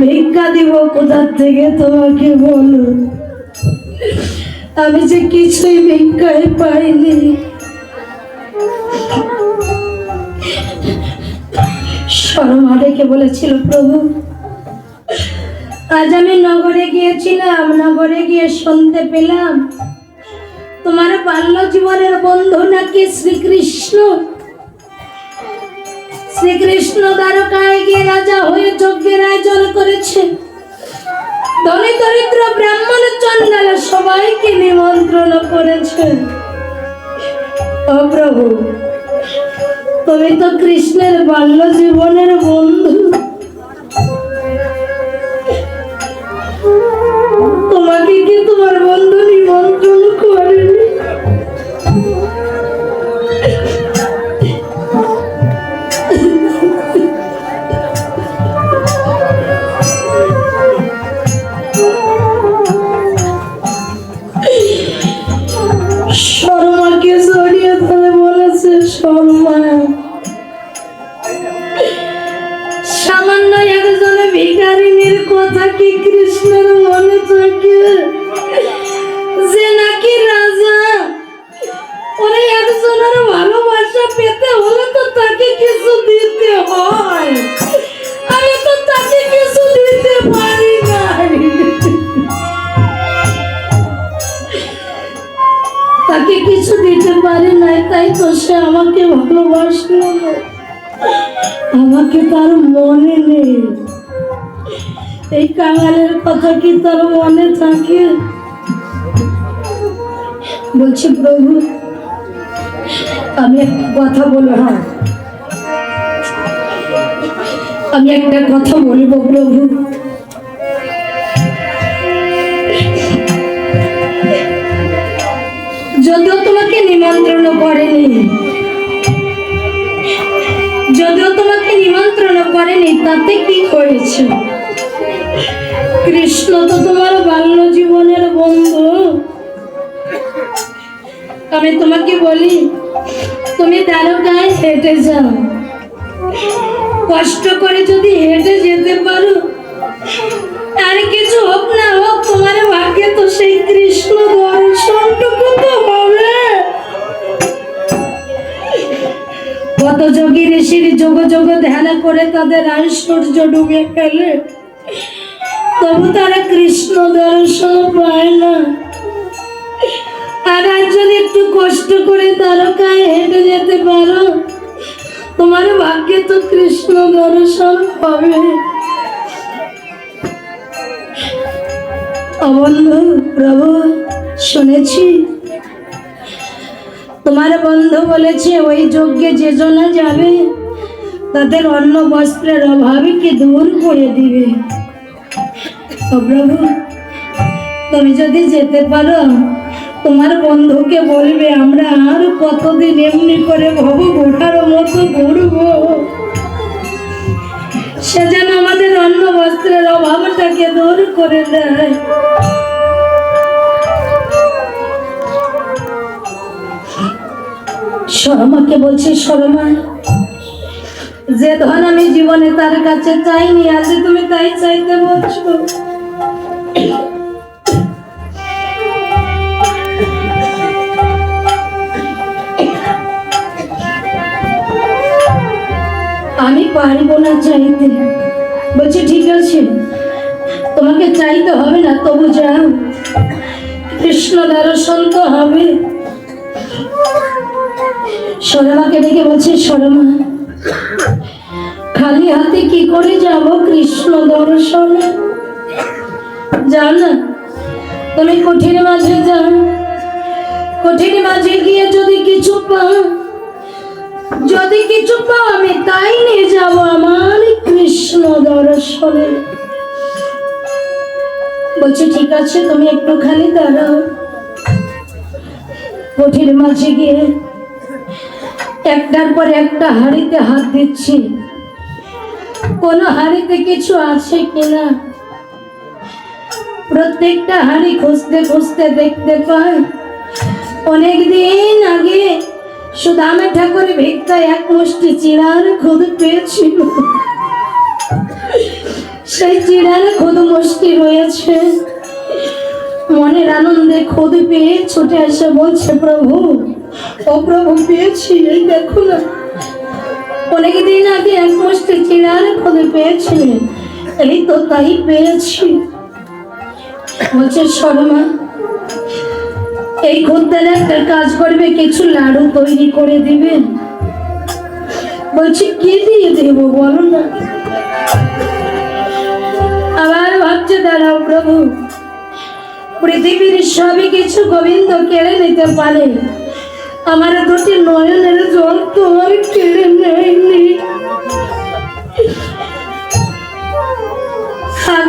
ভিক্ষা দিব কোথা থেকে তোমাকে বলো? আমি যে কিছুই ভিক্ষায় পাইনি। শর্মা ডেকে বলেছিল, প্রভু আজ আমি নগরে গিয়েছিলাম, নগরে গিয়ে শুনতে পেলাম তোমার বাল্য জীবনের বন্ধু নাকি শ্রীকৃষ্ণ। শ্রীকৃষ্ণ দ্বারকায় গিয়ে রাজা হয়ে যজ্ঞের আয়োজন করেছে। ধনী দরিদ্র ব্রাহ্মণ চন্ডাল সবাইকে নিমন্ত্রণ করেছে। ও প্রভু, তুমি তো কৃষ্ণের বাল্য জীবনের বন্ধু, তোমাকে কি তোমার বন্ধু নিমন্ত্রণ করেনি? শর্মাকে জড়িয়ে ধরে বলেছে, শর্মা, সামান্য একজন ভিখারিনীর কথা কি কৃষ্ণের মনে থাকে? তাই তো সে আমাকে ভালোবাসলো না, আমাকে তার মনে নেই। এই কাঙালের কথা কি তার মনে থাকে? বলছি প্রভু আমি একটা কথা বলবো। হ্যাঁ আমি একটা কথা বলবো প্রভু। যদিও তোমাকে নিমন্ত্রণ করেনি, যদিও তোমাকে নিমন্ত্রণ করেনি, তাতে কি হয়েছে? কৃষ্ণ তো তোমার বাল্য জীবনের বন্ধু। আমি তোমাকে বলি তুমি দ্বারকায় হেঁটে যাও, কষ্ট করে যদি হেঁটে যেতে পারো, আর কিছু হোক না হোক তোমার ভাগ্যে তো সেই কৃষ্ণ দর্শনটুকু তো হবে। কত যোগী ঋষির যোগ যোগ ধ্যান করে তাদের ঐশ্বর্য ডুবে ফেলে, তবু তারা কৃষ্ণ দর্শন পায় না। আর আজ যদি একটু কষ্ট করে দ্বারকায় হেঁটে যেতে পারো, তোমার ভাগ্যে তো কৃষ্ণ দর্শন হবে। বন্ধু প্রভু শুনেছি তোমার বন্ধু বলেছে ওই যজ্ঞে যে জনা যাবে তাদের অন্ন বস্ত্রের অভাবকে দূর করে দিবে। ও প্রভু তুমি যদি যেতে পারো তোমার বন্ধুকে বলবে আমরা আর কতদিন এমনি করে ভব ঘোড়ার মতো ঘুরবো, সে যেন আমাদের অন্ন বস্ত্রের অভাবটাকে দূর করে দেয়। শর্মাকে বলছি শর্মা, যে ধন আমি জীবনে তার কাছে চাইনি আজ তুমি তাই চাইতে বলছো। আমি পারবো না চাইতে। বলছি ঠিক আছে তোমাকে চাইতে হবে না, তবু যাও, কৃষ্ণ দর্শন তো হবে। শর্মাকে ডেকে বলছে শর্মা খালি হাতে কি করে যাব কৃষ্ণ দর্শনে? যাও না তুমি কুঠির মাঝে যাও, কুঠির মাঝে গিয়ে যদি কিছু পাও, যদি কিছু পাও আমি তাই নিয়ে যাব আমার কৃষ্ণ দর্শনে। বলছে ঠিক আছে তুমি একটুখানি দাঁড়াও। কুঠির মাঝে গিয়ে একটার পর একটা হাড়িতে হাত দিচ্ছি, কোন হাড়িতে কিছু আছে কিনা। প্রত্যেকটা হাড়ি খুঁজতে খুঁজতে দেখতে পাই অনেকদিন আগে সুদামা ঠাকুর ভিক্ষায় এক মুষ্টি চিড়ার খুদ পেয়েছিল, সেই চিড়ার খুদ মুষ্টি রয়েছে। মনের আনন্দে খুদ পেয়ে ছুটে এসে বলছে প্রভু, ও প্রভু পেয়েছি, এই দেখো না অনেকদিন আগে এক মুষ্টি চিড়ার খুদ পেয়েছিলেন, এই তো তাই পেয়েছি। বলছে শর্মা এই খুদ্দের একটা কাজ করবে, কিছু লাড়ু তৈরি করে দিবেন। বলছি কি দিয়ে দেব বলো না। আবার ভাবছে দাঁড়াও প্রভু, পৃথিবীর সবই কিছু গোবিন্দ কেড়ে নিতে পারে, আমার দুটি নয়নের জল তো আর কেড়ে নেয়নি।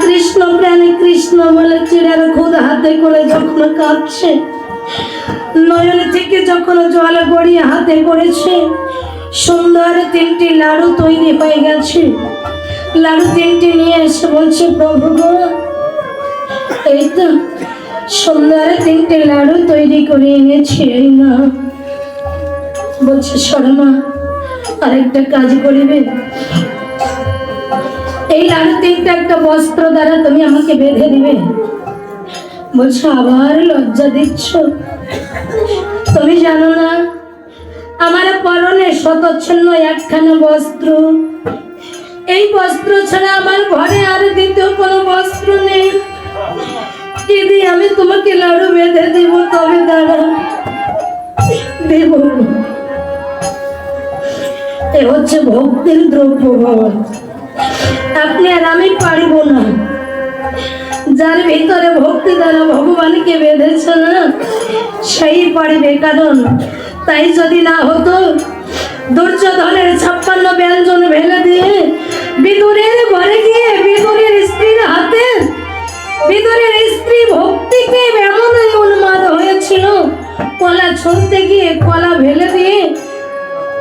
কৃষ্ণ প্রাণী কৃষ্ণ বলে চিড়ার খুদ হাতে করে যখন কাঁপছে, নয়ন থেকে যখন জল গড়িয়ে হাতে করেছে, সুন্দর তিনটি লাড়ু তৈরি হয়ে গেছে। লাড়ু তিনটি নিয়ে এসে বলছে প্রভু গো, এই তো সুন্দর তিনটি লাড়ু তৈরি করে এনেছি, এই না। বলছে শর্মা আরেকটা কাজ করিবে, এই লাড়ু তিনটা একটা বস্ত্র দ্বারা তুমি আমাকে বেঁধে দিবে। বলছে আবার লজ্জা দিচ্ছ, তুমি জানো না আমার পরনে শতচ্ছিন্ন একখানা বস্ত্র, এই বস্ত্র ছাড়া আমার ঘরে আর দ্বিতীয় কোনো বস্ত্র নেই। দিদি আমি তোমাকে লাড়ু বেঁধে দেব, তবে দাঁড়া দেব। এটাই হচ্ছে ভক্তির দ্রব্য বাবা। আপনি আর আমি পারবো না। যার ভিতরে ভক্তি দ্বারা ভগবানকে বেঁধেছে না, সেই পারবে। কারণ তাই যদি না হতো, দুর্যোধনের 56 ব্যঞ্জন ফেলে দিয়ে বিদুরের ঘরে গিয়ে বিদুরের স্ত্রীর হাতে, বিদুরের স্ত্রী ভক্তিকে এমন উন্মাদ হয়েছিল, কলা ছুঁতে গিয়ে কলা ফেলে দিয়ে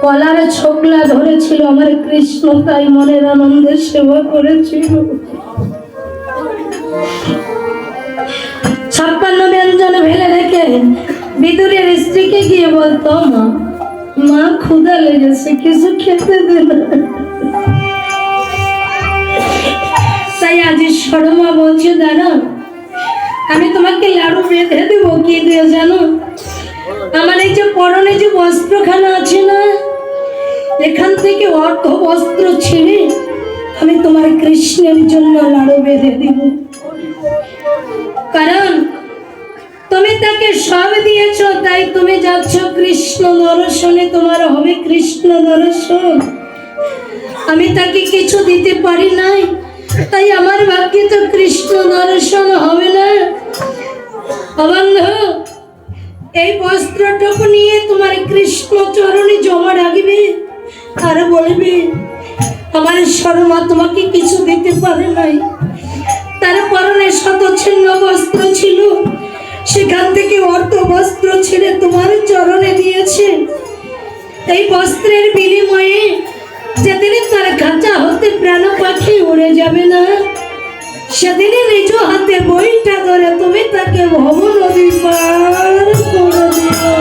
কলার ছোকলা ধরেছিল আমার কৃষ্ণ, তাই মনের আনন্দে সেবা করেছিল। 56 ব্যঞ্জন ফেলে রেখে বিদুরের স্ত্রীকে গিয়ে বলতো, মা মা ক্ষুধা লেগেছে, কিছু খেতে দে না। তাই আজ সরমা বলছে, জানো আমি তোমাকে লাড়ু বেঁধে দেবো, কি দিয়ে জানো? আমার এই যে পরনে যে বস্ত্রখানা আছে না, এখান থেকে অর্ধ বস্ত্র ছিঁড়ে আমি তোমার কৃষ্ণের জন্য লাড়ু বেঁধে দিব। কারণ তুমি তাকে সব দিয়েছো, তাই তুমি যাচ্ছ কৃষ্ণ দর্শনে, তোমার হবে কৃষ্ণ দর্শন। আমি তাকে কিছু দিতে পারি নাই, তাই আমার ভাগ্যে তো কৃষ্ণ দর্শন হবে না। অবন্ধ, এই বস্ত্রটুকু নিয়ে তোমার কৃষ্ণ চরণে জমা রাখবে আর বলবে, আমার শর্মা তোমাকে কিছু দিতে পারে নাই। তার পরনে শতচ্ছিন্ন বস্ত্র ছিল, সেখান থেকে অর্ধ বস্ত্র ছেড়ে তোমার চরণে দিয়েছে। এই বস্ত্রের বিনিময়ে যেদিন তার খাঁচা হতে প্রাণ পাখি উড়ে যাবে না, সেদিনই নিজ হাতে বইটা ধরে তুমি তাকে ভব নদী পার করে দিও।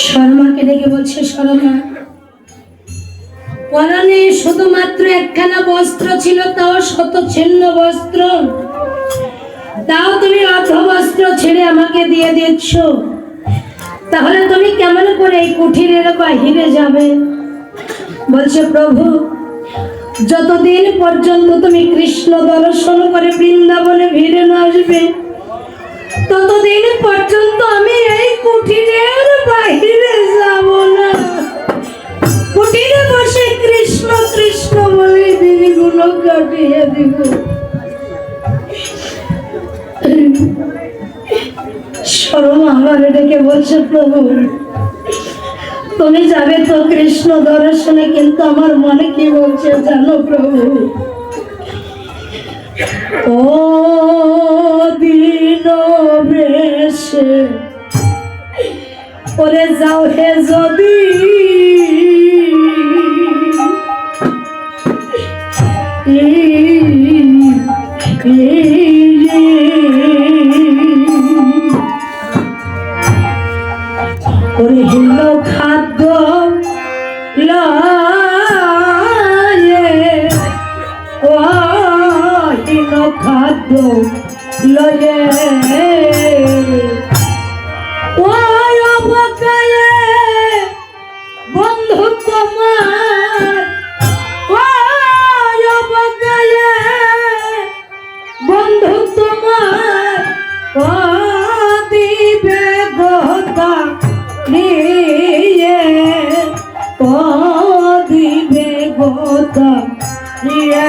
শর্মাকে ডেকে বলছে, শর্মা পরনে শুধুমাত্র একখানা বস্ত্র ছিল, তাও শতচ্ছিন্ন বস্ত্র, তাও তুমি অর্ধ বস্ত্র ছেড়ে আমাকে দিয়ে দিচ্ছ। তাহলে তুমি কেমন করে এই কুঠিরের বাহিরে যাবে? বলছে, প্রভু যতদিন পর্যন্ত তুমি কৃষ্ণ দর্শন করে বৃন্দাবনে ফিরে না আসবে, ততদিন পর্যন্ত আমি এই কুঠিরের বাহিরে যাব না। কুঠিরে বসে কৃষ্ণ কৃষ্ণ বলে দিনগুলো কাটিয়ে দিব। শর্মা আমার ডেকে বলছে, প্রভু তুমি যাবে তো কৃষ্ণ দর্শনে, কিন্তু আমার মনে কি বলছে জানো প্রভু? ও দিন বেশে ওরে যাও হে যদি, ওরে হিল খাদ্য লয়ে, ও হিল খাদ্য লয়ে, ওই অবকায়ে বন্ধু তোমার, ওই অবকায়ে বন্ধু তোমার, ও দিবে গোতা নিয়ে, ও দিবে গোতা নিয়ে।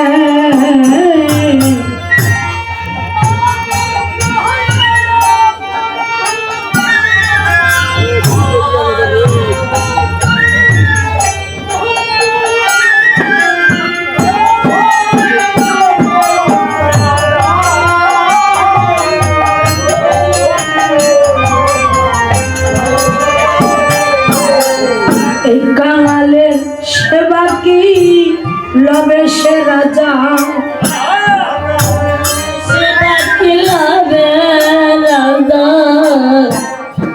লবে সে রাজা,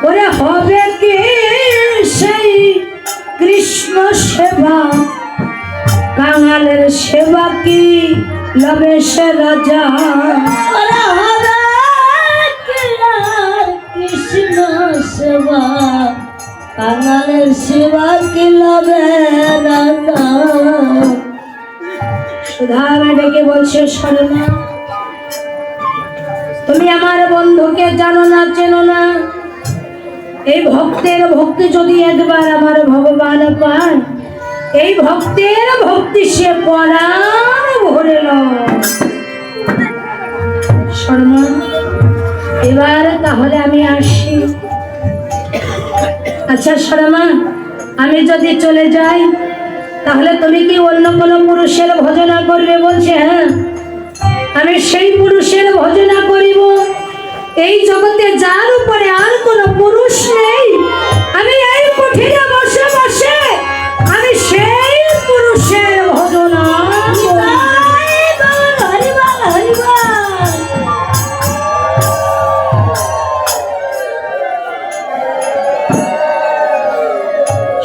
ওরে হবে কি সেই কৃষ্ণ সেবা, কাঙালের সেবা কি লবে সে রাজা, কৃষ্ণ সেবা সেবা, কাঙালের সেবা কি লাভে না। সুধা ডেকে বলছে, শর্মা তুমি আমার বন্ধুকে জানো না, চেনো না। এই ভক্তের ভক্তি যদি একবার আমার ভগবান পান, এই ভক্তের ভক্তি সে পরাণ ভরে লয়। শর্মা এবার তাহলে আমি আসি। আচ্ছা শর্মা, আমি যদি চলে যাই তাহলে তুমি কি অন্য কোনো পুরুষের ভজনা করবে? বলছে হ্যাঁ, আমি সেই পুরুষের ভজনা করিব। এই জগতে যার উপরে আর কোনো পুরুষ নেই, আমি এই কুঠিরে বসে বসে আমি সেই পুরুষের ভজনা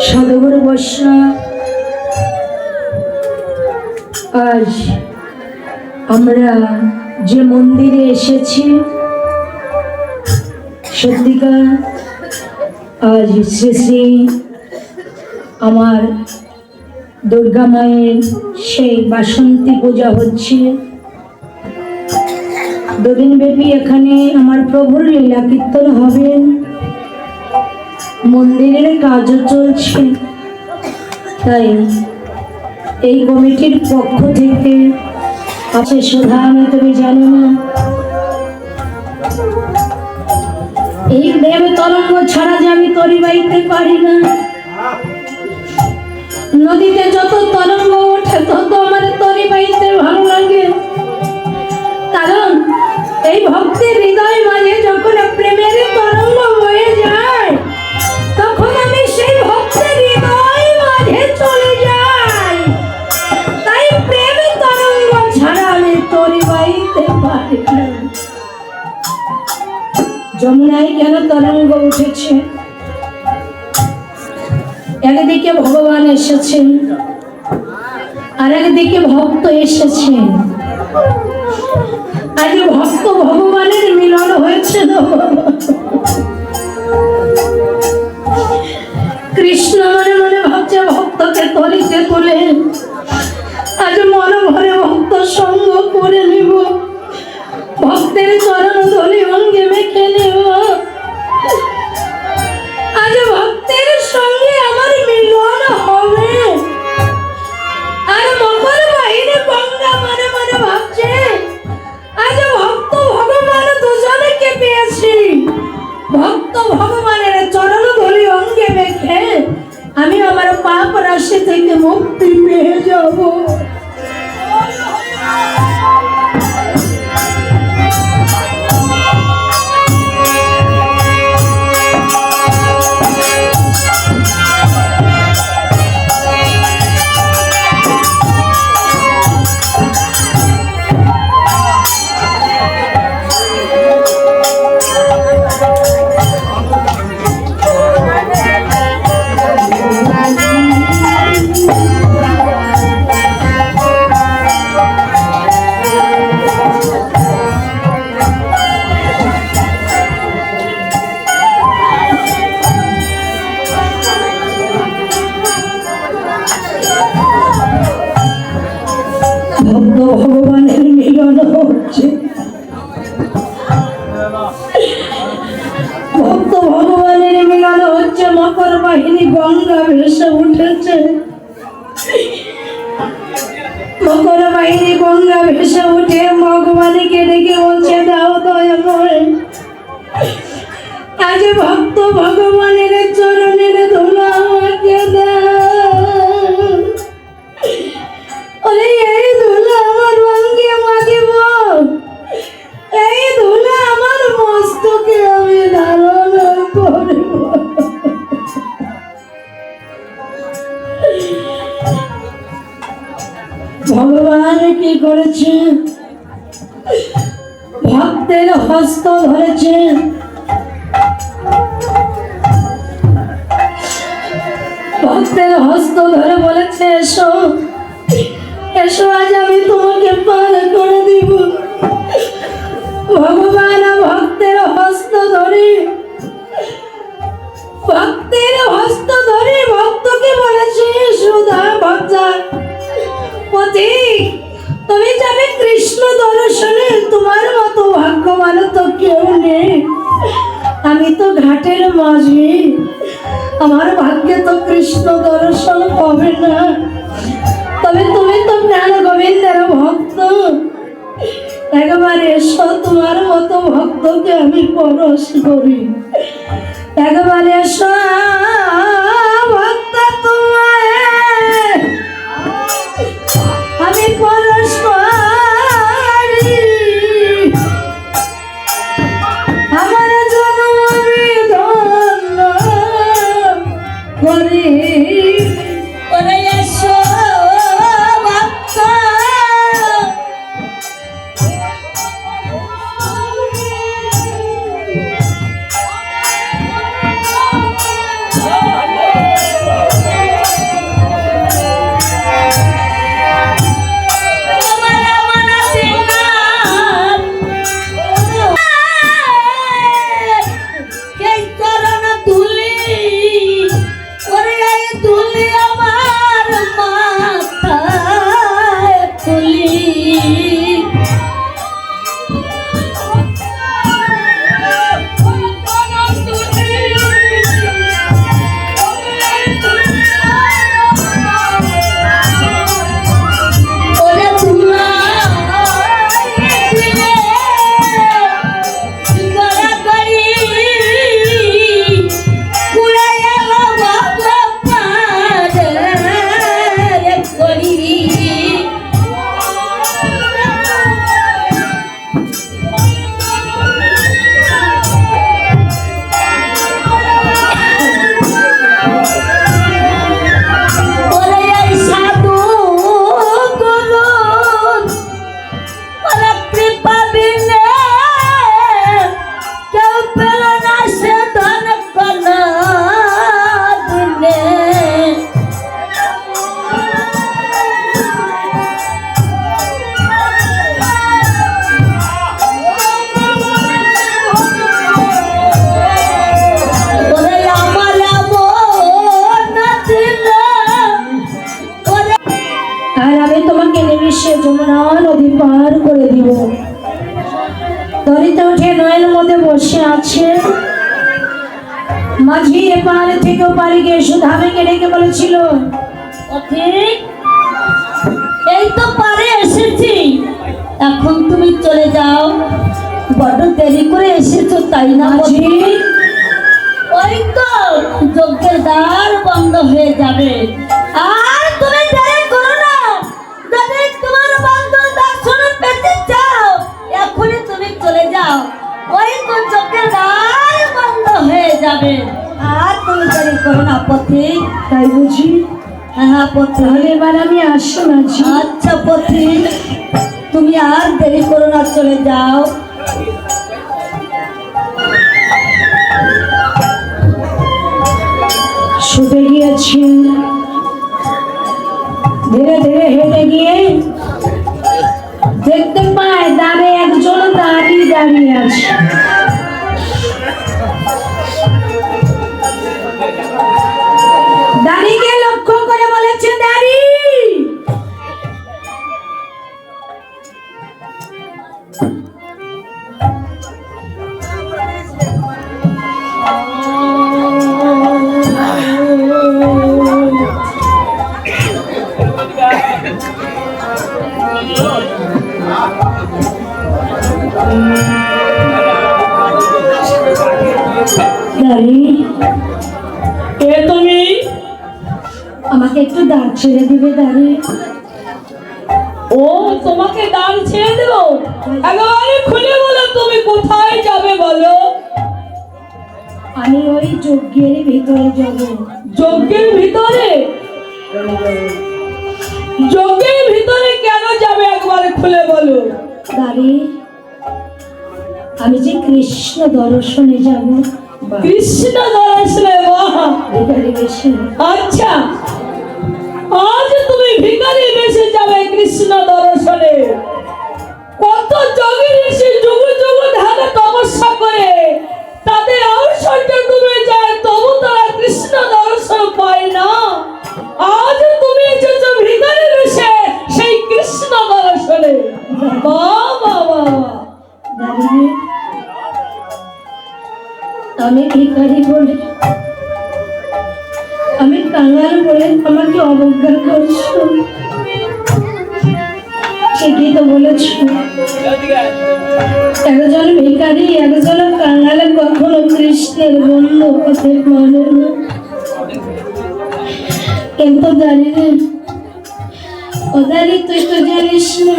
সাধুগুরু বৈষ্ণব। আজ আমরা যে মন্দিরে এসেছি, সত্যিকার আজ শ্রী শ্রী আমার দুর্গা মায়ের সেই বাসন্তী পূজা হচ্ছে। দুদিন ব্যাপী এখানে আমার প্রভুর লীলা কীর্তন হবে, মন্দিরের কাজও চলছে। তাই এই কমিটির পক্ষ থেকে আছে সুধা, তুমি জানো না, এই দেব তরঙ্গ ছাড়া যে আমি তরি বাইতে পারি না। নদীতে যত তরঙ্গ ওঠে তত আমার তরি বাইতে ভালো লাগে, কারণ এই ভক্তির হৃদয় মাঝে যখন প্রেমের তরঙ্গ বয়ে যায়, তখন আমি সেই ভক্তির হৃদয় মাঝে চলে যাই। তাই প্রেম তরঙ্গ ছাড়া আমি তরি বাইতে পারি না। যমুনায় কেন তরঙ্গ উঠেছে? একদিকে ভগবান এসেছেন, আর একদিকে ভক্ত এসেছেন। আজ ভক্ত ভগবানের মিলন হয়েছে। কৃষ্ণ মনে মনে ভাবছে ভক্তকে তরিতে তুলে আজ মন ভরে ভক্ত সঙ্গ করে নিব, ভক্তের চরণ ধরে অঙ্গে মেখে নেব। আজ ভক্তের সঙ্গে আমার মিলন হবে। আর মকর বাহিনী গঙ্গা মনে মনে ভাবছে আজ ভক্ত ভগবান দুজনকে পেয়েছি, ভক্ত ভগবানের চরণ ধরে অঙ্গে মেখে আমি আমার পাপ রাশি থেকে মুক্তি পেয়ে যাব। ভগবানের মিলন হচ্ছে, ভক্ত ভগবানের মিলন হচ্ছে। মকর বাহিনী গঙ্গা ভেসে উঠেছে, মকর বাহিনী গঙ্গা ভেসে উঠে ভগবানকে ডেকে বলছে, দাও দয়াময়, আজ ভক্ত ভগবানের চরণের ধুলা আমাকে দাও। এই ধুলা আমার অঙ্গে মাখিব, এই ধুলা আমার মস্তকে আমি ধারণ করব। ভগবান কি করেছে? ভক্তের হস্ত ধরেছে, ভক্তের হস্ত ধরে বলেছে, এসো এসো, আজ আমি তোমাকে পার করে দিব। ভগবান ভক্তের হস্ত ধরে ভক্তের হস্ত ধরে ভক্তকে বলেছে সুধা ভক্তা পথিক, তুমি যাবে কৃষ্ণ দর্শনে, তোমার মতো ভাগ্যবান তো কেউ নেই। আমি তো ঘাটের মাঝি, আমার ভাগ্যে তো কৃষ্ণ দর্শন হবে না। তবে তুমি তো প্রাণ গোবিন্দের ভক্ত, একবার এসো, তোমার মতো ভক্তকে আমি পরশ করি। একবার এসো ভক্ত, তোমায় আমি পরশ করি। আমার জন্ম আমি ধন্য করি। ওরে এসো ভক্ত, যমুনা নদী পার করে দিব। দড়িতে উঠে নয়নের মধ্যে বসে আছে মাঝি, এপার থেকে ওপারে গিয়ে সুধামেকে ডেকে বলেছিল, পথিক, এই তো পারে এসেছি, এখন তুমি চলে যাও। বড্ড দেরি করে এসেছো তাই না মাঝি? ওই তো যজ্ঞের দ্বার বন্ধ হয়ে যাবে, আর তুমি দেরি করো না। যদি তোমার বন্ধুর দর্শন পেতে চাও, এখনই তুমি চলে যাও। ওই তো যজ্ঞের দ্বার বন্ধ হয়ে যাবে, আর তুমি দেরি করো না পথিক। তাই বুঝি? হ্যাঁ পথিক, তাহলে এবার আমি আসি মাঝি। আচ্ছা পথিক, তুমি আর দেরি করো না, চলে যাও। শুতে গিয়েছি, ধীরে ধীরে হেঁটে গিয়ে দেখতে পায় দ্বারে একজন দাঁড়িয়ে আছে। দাঁড়িয়ে লক্ষ্য করে বলেছে, দাঁড়ি, কে তুমি? আমাকে একটু দাঁড় ছেড়ে দিবে দাঁড়ি? ও, তোমাকে দাঁড় ছেড়ে দেবো? একেবারে খুলে বলো, তুমি কোথায় যাবে বলো। আমি ওই যজ্ঞের ভিতরে যাব। যজ্ঞের ভিতরে? যজ্ঞের ভিতরে কেন যাবে একবারে খুলে বলো। দাঁড়ি, আমি যে কৃষ্ণ দর্শনে যাব। কৃষ্ণ দর্শনে? বাহ, ভিখারি বেশে। আচ্ছা, আজ তুমি ভিখারি বেশে যাবে কৃষ্ণ দর্শনে। কত যোগী ঋষি যুগ যুগ ধ্যানে তপস্যা করে তাদের ঐশ্বর্য ডুবে যায়, তবু তারা বাহ বাহ বাহ দাঁড়িয়ে আমি ভিখারি বলে, আমি কাঙাল বলে আমাকে অবজ্ঞা করছো। ঠিকই তো বলেছ, একজন ভিখারি একজন কাঙাল কখনো কৃষ্ণের বন্ধু হতে পারে না। কিন্তু জানি না, ও জানি তুই তো জানিস না,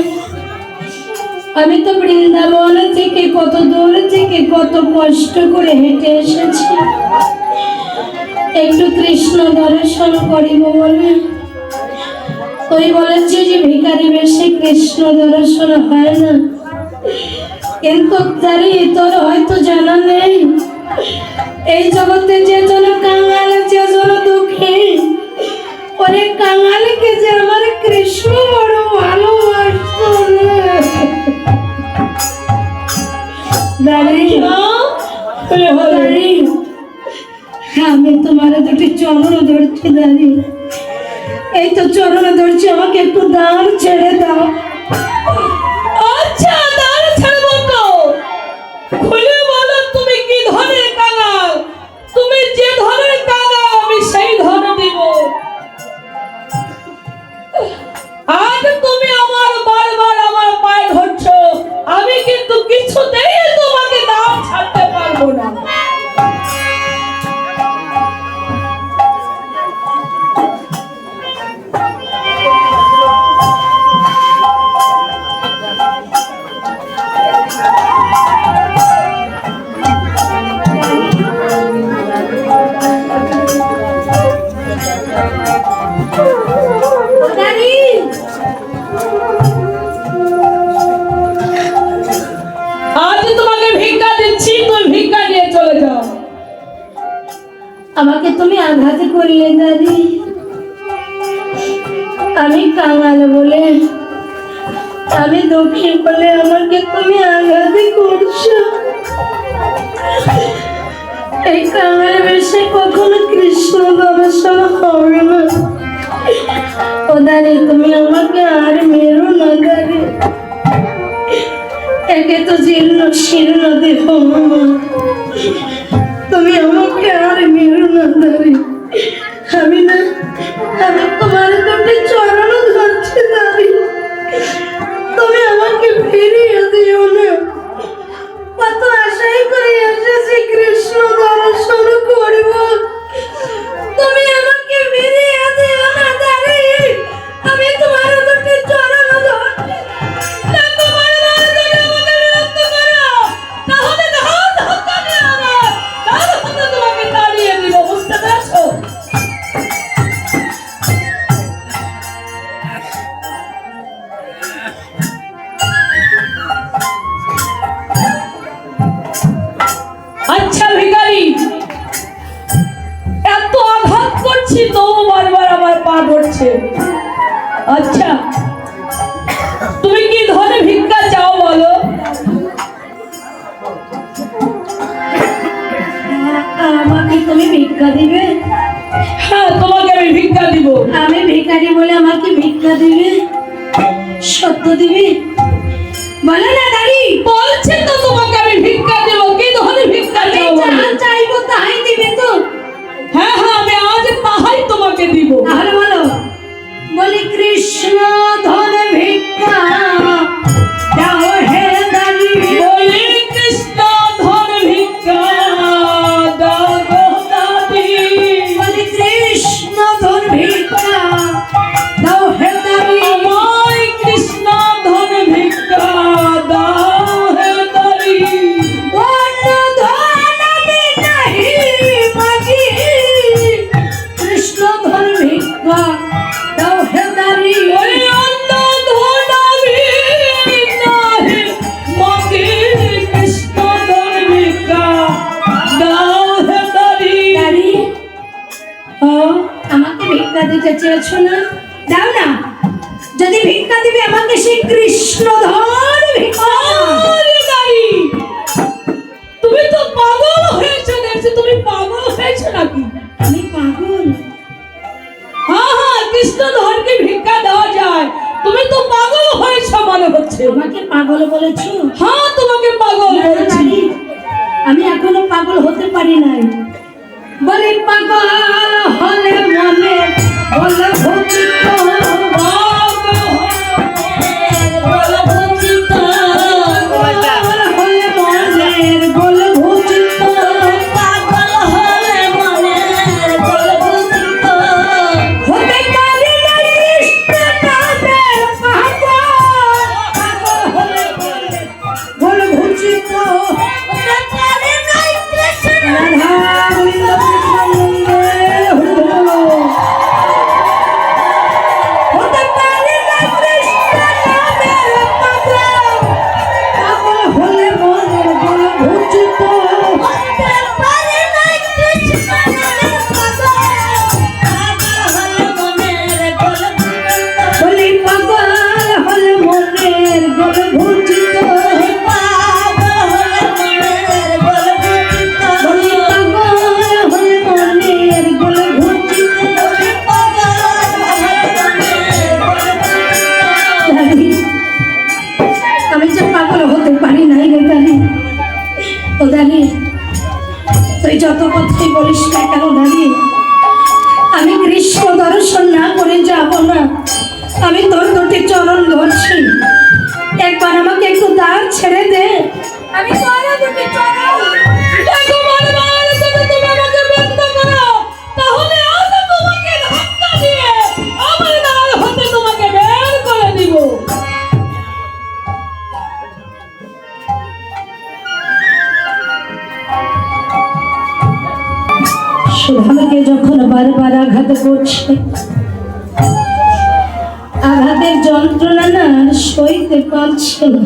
আমি তো বৃন্দাবন থেকে কত দূর থেকে কত কষ্ট করে হেঁটে এসেছি একটু কৃষ্ণ দর্শন করিব বলে। তুই বলেছিস যে ভিখারি বেশি কৃষ্ণ দর্শন হয় না, কিন্তু জানি তোর হয়তো জানা নেই, এই জগতে যে জন কাঙাল যে জন দুঃখী, ওরে কাঙালকে যে আমার কৃষ্ণ বড় ভালোবাসতো না। আমি তোমার দুটি চরণ ধরছি দাঁড়ি, এই তো চরণ ধরছি, আমাকে একটু দাঁড় ছেড়ে দাও। আচ্ছা দাঁড় ছাড়বো তো, খুলে বলো তুমি কি ধরনের কাঙাল। তুমি যে ধরনের কাঙাল আমি সেই ধর দিব। আজ তুমি আমার বারবার আমার পায়ে ধরছো, আমি কিন্তু কিছুতেই তোমাকে দাঁড় ছাড়তে পারবো না। আজ তোমাকে ভিক্ষা দিচ্ছি, তুমি ভিক্ষা নিয়ে চলে যাও। আমাকে তুমি আঘাত করলে দাদি, আমি কাঙাল বলে, আমি দুঃখী বলে আমাকে তুমি আঘাত করছো। এই কাঙাল বেশে কখনো কৃষ্ণ দর্শন হবে না। ও দাদি তুমি আমাকে আর মেরো না দাদি, একে তো জীর্ণ শীর্ণ দেহ আমার, তুমি আমাকে আর মেরো না দাদি। আমি না, আমি তোমার দুটি চরণ ধরছি দাদি, তুমি আমাকে ফিরিয়ে দিও না। কত আশাই করে এসেছি কৃষ্ণ দর্শন করব, তুমি আমাকে ফিরিয়ে দিও না দাদি। আমি তোমার দুটি চরণ ধরছি। না, তোমার বারবার আমাকে বিরক্ত করো, তাহলে ঘাট ধাক্কা দিয়ে আমার তার হাতে তোমাকে তাড়িয়ে দিব, বুঝতে পেরেছো? আচ্ছা ভিখারি, এত আঘাত করছি তবু বারবার আমার পা ধরছে। আচ্ছা তুমি কি ধরে ভিক্ষা চাও বলো? আমাকে তুমি ভিক্ষা দিবে? হ্যাঁ তোমাকে আমি ভিক্ষা দিব। আমি ভিখারি বলে আমাকে ভিক্ষা দিবে? সত্য দিবে? বলো না দাদি। বলছে তো তোমাকে আমি ভিক্ষা দেব, কি ধরনের ভিক্ষা আমি চাও বলো? যা চাইবো তাই দিবে তো? হ্যাঁ হ্যাঁ আমি আজ তাহাই তোমাকে দিব। তাহলে বলো। বলি কৃষ্ণ ধন ভিক্ষা দাও হে দাদি। বলি কৃষ্ণ ধন ভিক্ষা দাও গো দাদি। বলি কৃষ্ণ ধন ভিক্ষা দাও হে দাদি। আমায় কৃষ্ণ ধন ভিক্ষা দাও হে দাদি। অন্য ধন আমি নাহি মাগি, কৃষ্ণ ধন ভিক্ষা দাও হে দাদি। ওই অন্য ধন আমি নাহি মাগি, কৃষ্ণ ধন ভিক্ষা দাও হে দাদি। দাদি হ্যাঁ আমাকে ভিক্ষা দিতে চেয়েছো না? দাও না। যদি ভিক্ষা দিবে আমাকে সেই কৃষ্ণ ধন ভিক্ষা দাও। আরে দাদি, তুমি তো পাগল হয়েছো দেখছি। তুমি পাগল হয়েছো নাকি? আমি পাগল? হ্যাঁ হ্যাঁ কৃষ্ণ ধনকে ভিক্ষা দেওয়া যায়, তুমি তো পাগল হয়েছো মনে হচ্ছে। আমাকে পাগল বলেছো? হ্যাঁ তোমাকে পাগল বলেছি। আমি এখনো পাগল হতে পারি নাই। বলে পাগল হলে মনে বলে ভূষিত, পাগল হলে মনের বল ভূষিত, হতে পারি না কৃষ্ণ নামের পাগল, পাগল হলে মনের বল ভূষিত। রাধা গোবিন্দ কৃষ্ণ হরে হতে পারি না কৃষ্ণ নামের পাগল, পাগল হলে মনের বল ভূষিত। বলি পাগল হলে মনের বল ভূষিত, বলি পাগল হলে মনের বল ভূষিত। দাদি, আমি যে পাগল হতে পারি নাই রে দাদি। ও দাদি, তুই যত কথাই বলিস না কেন দাদি, আমি কৃষ্ণ দর্শন না করে যাব না। আমি তোর দুটি চরণ ধরছি, একবার আমাকে একটু দ্বার ছেড়ে দে। আমি তোর দুটি চরণ দেখো বারবার যদি তুমি আমাকে ব্যর্থ করো, তাহলে আজ তোমাকে ধাক্কা দিয়ে আমার দ্বার হতে তোমাকে বের করে দিব। সুধাকে যখন বারবার আঘাত করছে, আঘাতের যন্ত্রণা না আর সইতে পারছে না।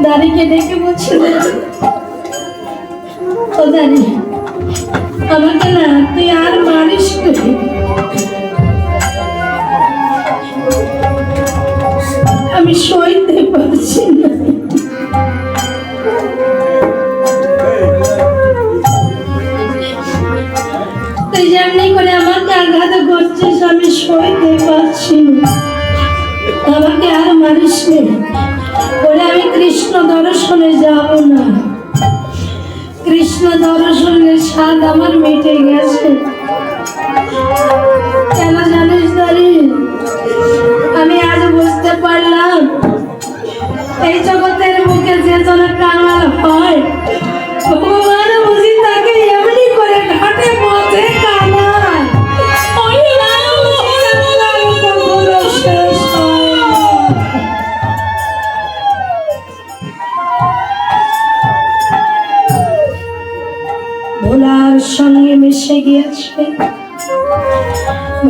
দাঁড়িকে ডেকে বলছে, ও দাঁড়ি, আমাকে না তুই আর মারিস না। আমি সইতে পারছি না। তুই যেমনি করে আমাকে আঘাত করছিস আমি সইতে পারছি না। আমাকে আর মারিস নে, বলে আমি কৃষ্ণ দর্শনে যাব না। কৃষ্ণ দর্শনের স্বাদ আমার মিটে গেছে। কেন জানিস দাঁড়ি, আমি আজ বুঝতে পারলাম এই জগতের বুকে যে জন কাঙাল হয়, ভগবান বুঝি তাকে এমনি করে ঘাটে পথে কামায়। ওই রাম হরিনাম কখনো শেষ হয় না। ভোলার সঙ্গে মিশে গিয়েছে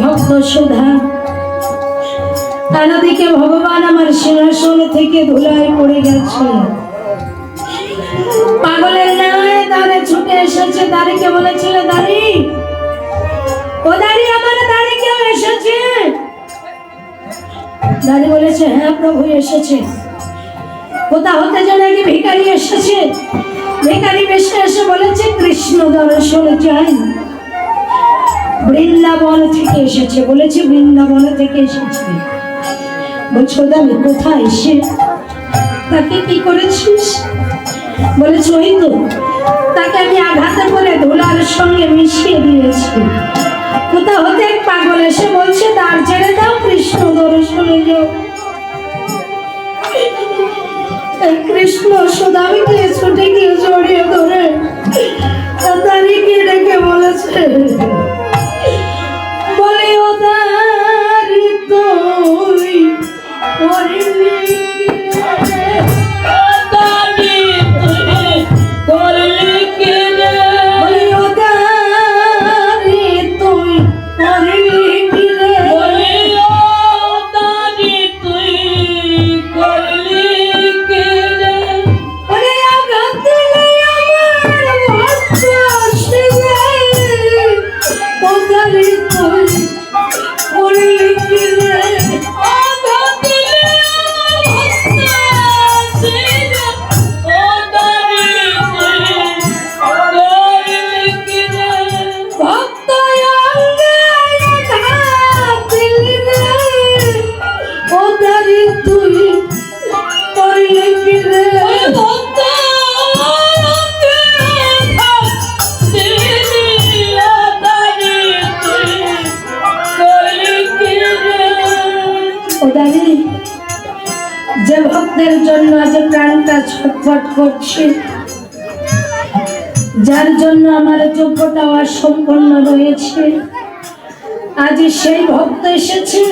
ভক্ত সুধা। তারাদিকে ভগবান আমার সিংহাসন থেকে ধুলায় পড়ে গেছে। পাগলের ন্যায় দাঁড়ে ছুটে এসেছে, দাঁড়িকে বলেছিল, দাঁড়ি ও দাঁড়ি, আমার দাঁড়ি কেউ এসেছে? দাঁড়ি বলেছে, হ্যাঁ প্রভু এসেছে। কোথা হতে যে নাকি ভিখারি এসেছে। ভিখারি বেশে এসে বলেছে কৃষ্ণ দর্শন চাই। বৃন্দাবন থেকে এসেছে, বলেছে বৃন্দাবন থেকে এসেছে। বলছো দাঁড়ি কোথায় এসে তাকে কি করেছিস? বলেছে ওই তো, তাকে আমি আঘাত করে ধুলার সঙ্গে মিশিয়ে দিয়েছি। কোথা হতে এক পাগল এসে বলছে দাঁড় ছেড়ে দাও, কৃষ্ণ দর্শনে যাও। কৃষ্ণ সুদামিকে ছুটে গিয়ে জড়িয়ে ধরে দাঁড়িয়ে রেখে বলেছে, বলে ও দাঁড়ি তুই করলি দাঁড়ি যে ভক্তের জন্য আজ প্রাণটা ছটফট করছে, যার জন্য আমার যোগ্যতা অসম্পন্ন রয়েছে, আজ সেই ভক্ত এসেছে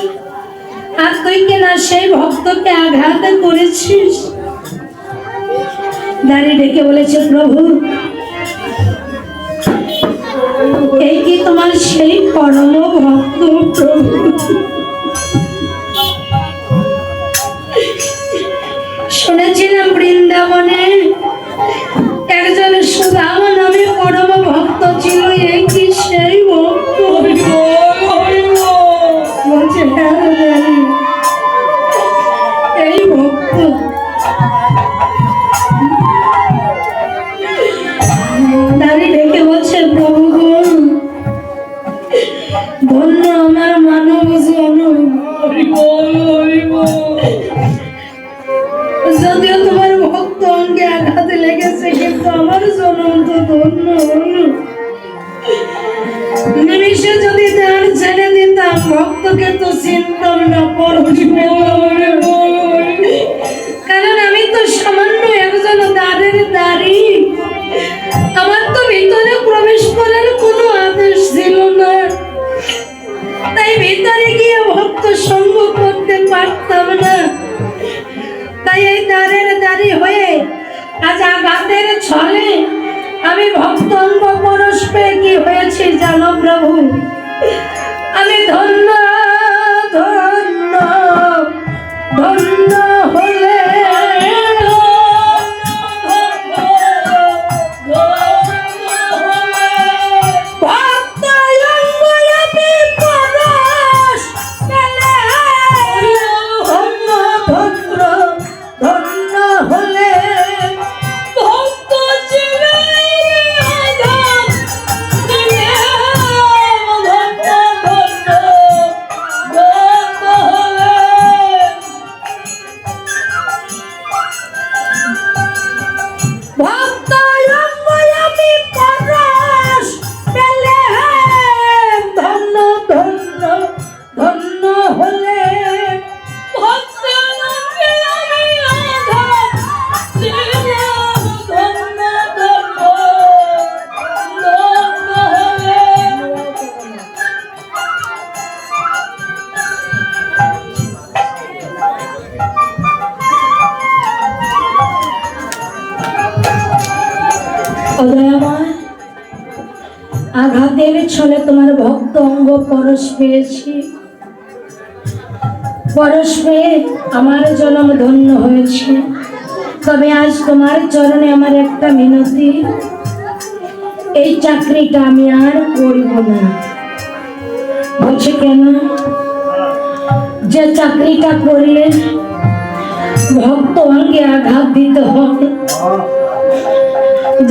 আর তুই কিনা সেই ভক্তকে আঘাত করেছিস। দাঁড়িয়ে ডেকে বলেছে, প্রভু এই কি তোমার সেই পরম ভক্ত? প্রভু শুনেছিলাম বৃন্দাবনে একজন সুদাম নামে পরম ভক্ত ছিল, এই কি সেই ভক্ত? বলছে হ্যাঁ জানি, এই ভক্ত। দাঁড়িয়ে ডেকে বলছে, প্রভু ধন্য আমার মানব জনম। যদিও তোমার ভক্ত অঙ্গে আঘাত লেগেছে, কিন্তু আমার জনম তো ধন্য হলো। নিমিষে যদি দাঁড় ছেড়ে দিতাম, ভক্তকে তো চিনতাম না। কারণ আমি তো সামান্য একজন দাঁড়ের দাঁড়ি, আমার তো ভিতরে প্রবেশ করার কোনো আদেশ ছিল না, তাই ভিতরে গিয়ে ভক্ত সঙ্গ করতে পারতাম না। তাই এই দাঁড়ের দাঁড়ি হয়ে আজ আঘাতের ছলে আমি ভক্ত অঙ্গ পরশ পেয়ে কি হয়েছে জানো প্রভু? আমি ধন্য ধন্য ধন্য হলে আঘাতের ছলে তোমার ভক্ত অঙ্গ পরশ পেয়েছি, পরশ পেয়ে আমার জন্ম ধন্য হয়েছে। তবে আজ তোমার চরণে আমার একটা মিনতি, এই চাকরিটা আমি আর করব না। বলছে কেন? যে চাকরিটা করলে ভক্ত অঙ্গে আঘাত দিতে হবে,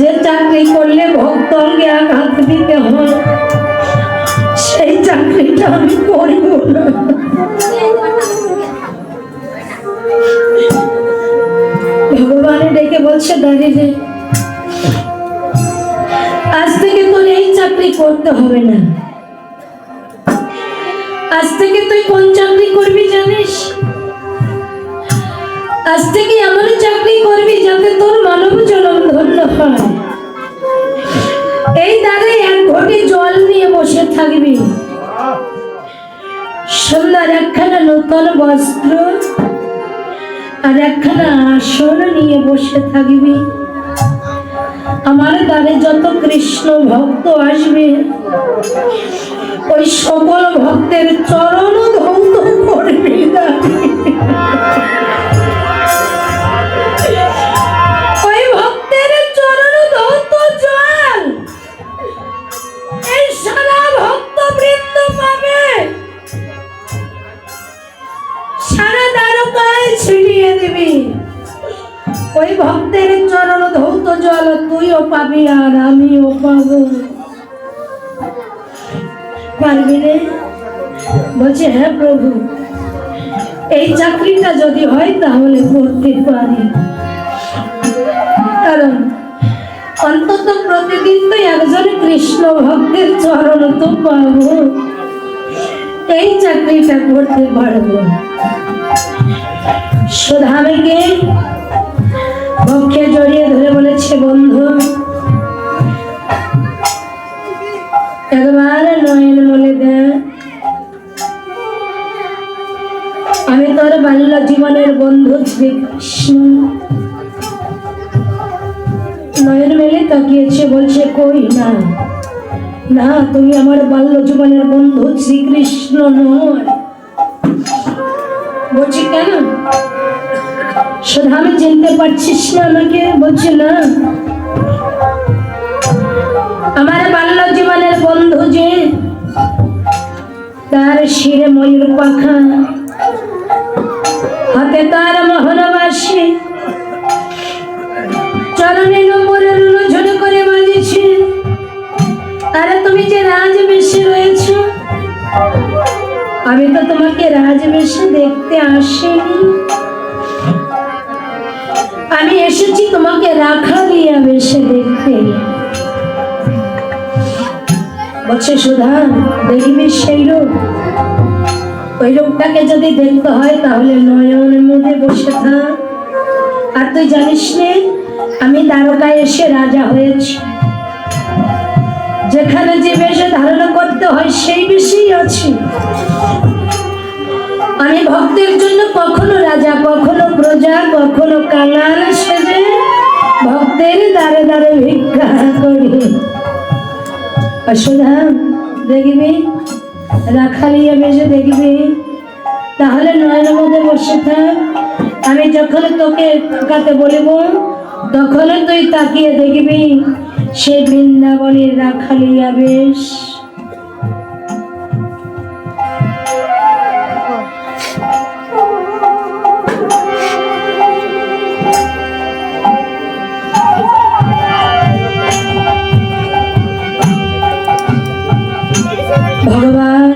যে চাকরি করলে ভক্ত অঙ্গে আঘাত দিতে হয়, সেই চাকরিটা আমি করব না। ভগবানের ডেকে বলছে, দাঁড়িয়ে আজ থেকে তোর এই চাকরি করতে হবে না। আজ থেকে তুই কোন চাকরি করবি জানিস? আজ থেকে এমন চাকরি করবি যাতে তোর মানব জনম ধন্য হয়। এই দ্বারে এক ঘটি জল নিয়ে বসে থাকবি, সুন্দর একখানা নূতন বস্ত্র আর একখানা আসন নিয়ে বসে থাকবি। আমার দ্বারে যত কৃষ্ণ ভক্ত আসবে, ওই সকল ভক্তের চরণ ধৌত করবি। ওই ভক্তের চরণ ধৌত জল এই সারা ভক্ত বৃন্দ পাবে, সারা দ্বারকায় ছিটিয়ে দিবি। ওই ভক্তের চরণ ধৌত জল তুইও পাবি আর আমিও পাবো। পারবি রে? বলছে হ্যাঁ প্রভু, এই চাকরিটা যদি হয় তাহলে করতে পারি। কারণ অন্তত প্রতিদিন তো একজন কৃষ্ণ ভক্তের চরণ তো পাবো, এই চাকরিটা করতে পারবো। সুধামকে বক্ষে জড়িয়ে ধরে বলেছে, বন্ধু একবার নয়ন বলে দে, আমি তোর বাল্য জীবনের বন্ধু শ্রীকৃষ্ণ। নয়ন মেলে তাকিয়েছে, বলছে কই না, না তুমি আমার বাল্য জীবনের বন্ধু শ্রীকৃষ্ণ নয়। বলছি কেন? শুধু আমি চিনতে পারছিস না আমাকে? বলছে না, আমার বাল্য জীবনের বন্ধু যে, তার শিরে ময়ূর পাখা, হাতে তার মোহনবাসী, চরণে নূপুরের ঝুড়ি করে বাজেছে। আরে তুমি যে রাজবেশে রয়েছ, আমি তো তোমাকে রাজবেশে দেখতে আসিনি, আমি এসেছি তোমাকে রাখালিয়া বেশে দেখতে। বলছে সুধা দেখবি সেই রূপ, ওই রূপটাকে যদি দেখতে হয় তাহলে নয়নের মধ্যে বসে থাক। আর তুই জানিস নে আমি দ্বারকায় এসে রাজা হয়েছি, যেখানে যে বেশে ধারণা করতে হয় সেই বেশেই আছি। আমি ভক্তের জন্য কখনো রাজা, কখনো প্রজা, কখনো কাঙাল সেজে ভক্তের দ্বারে দ্বারে ভিক্ষা করি। সুধা দেখবি রাখালিয়া বেশে দেখবি, তাহলে নয়নের মধ্যে বসে থাক। আমি যখন তোকে তাকাতে বলব তখন তুই তাকিয়ে দেখবি সে বৃন্দাবনের রাখালিয়া বেশ। ভগবান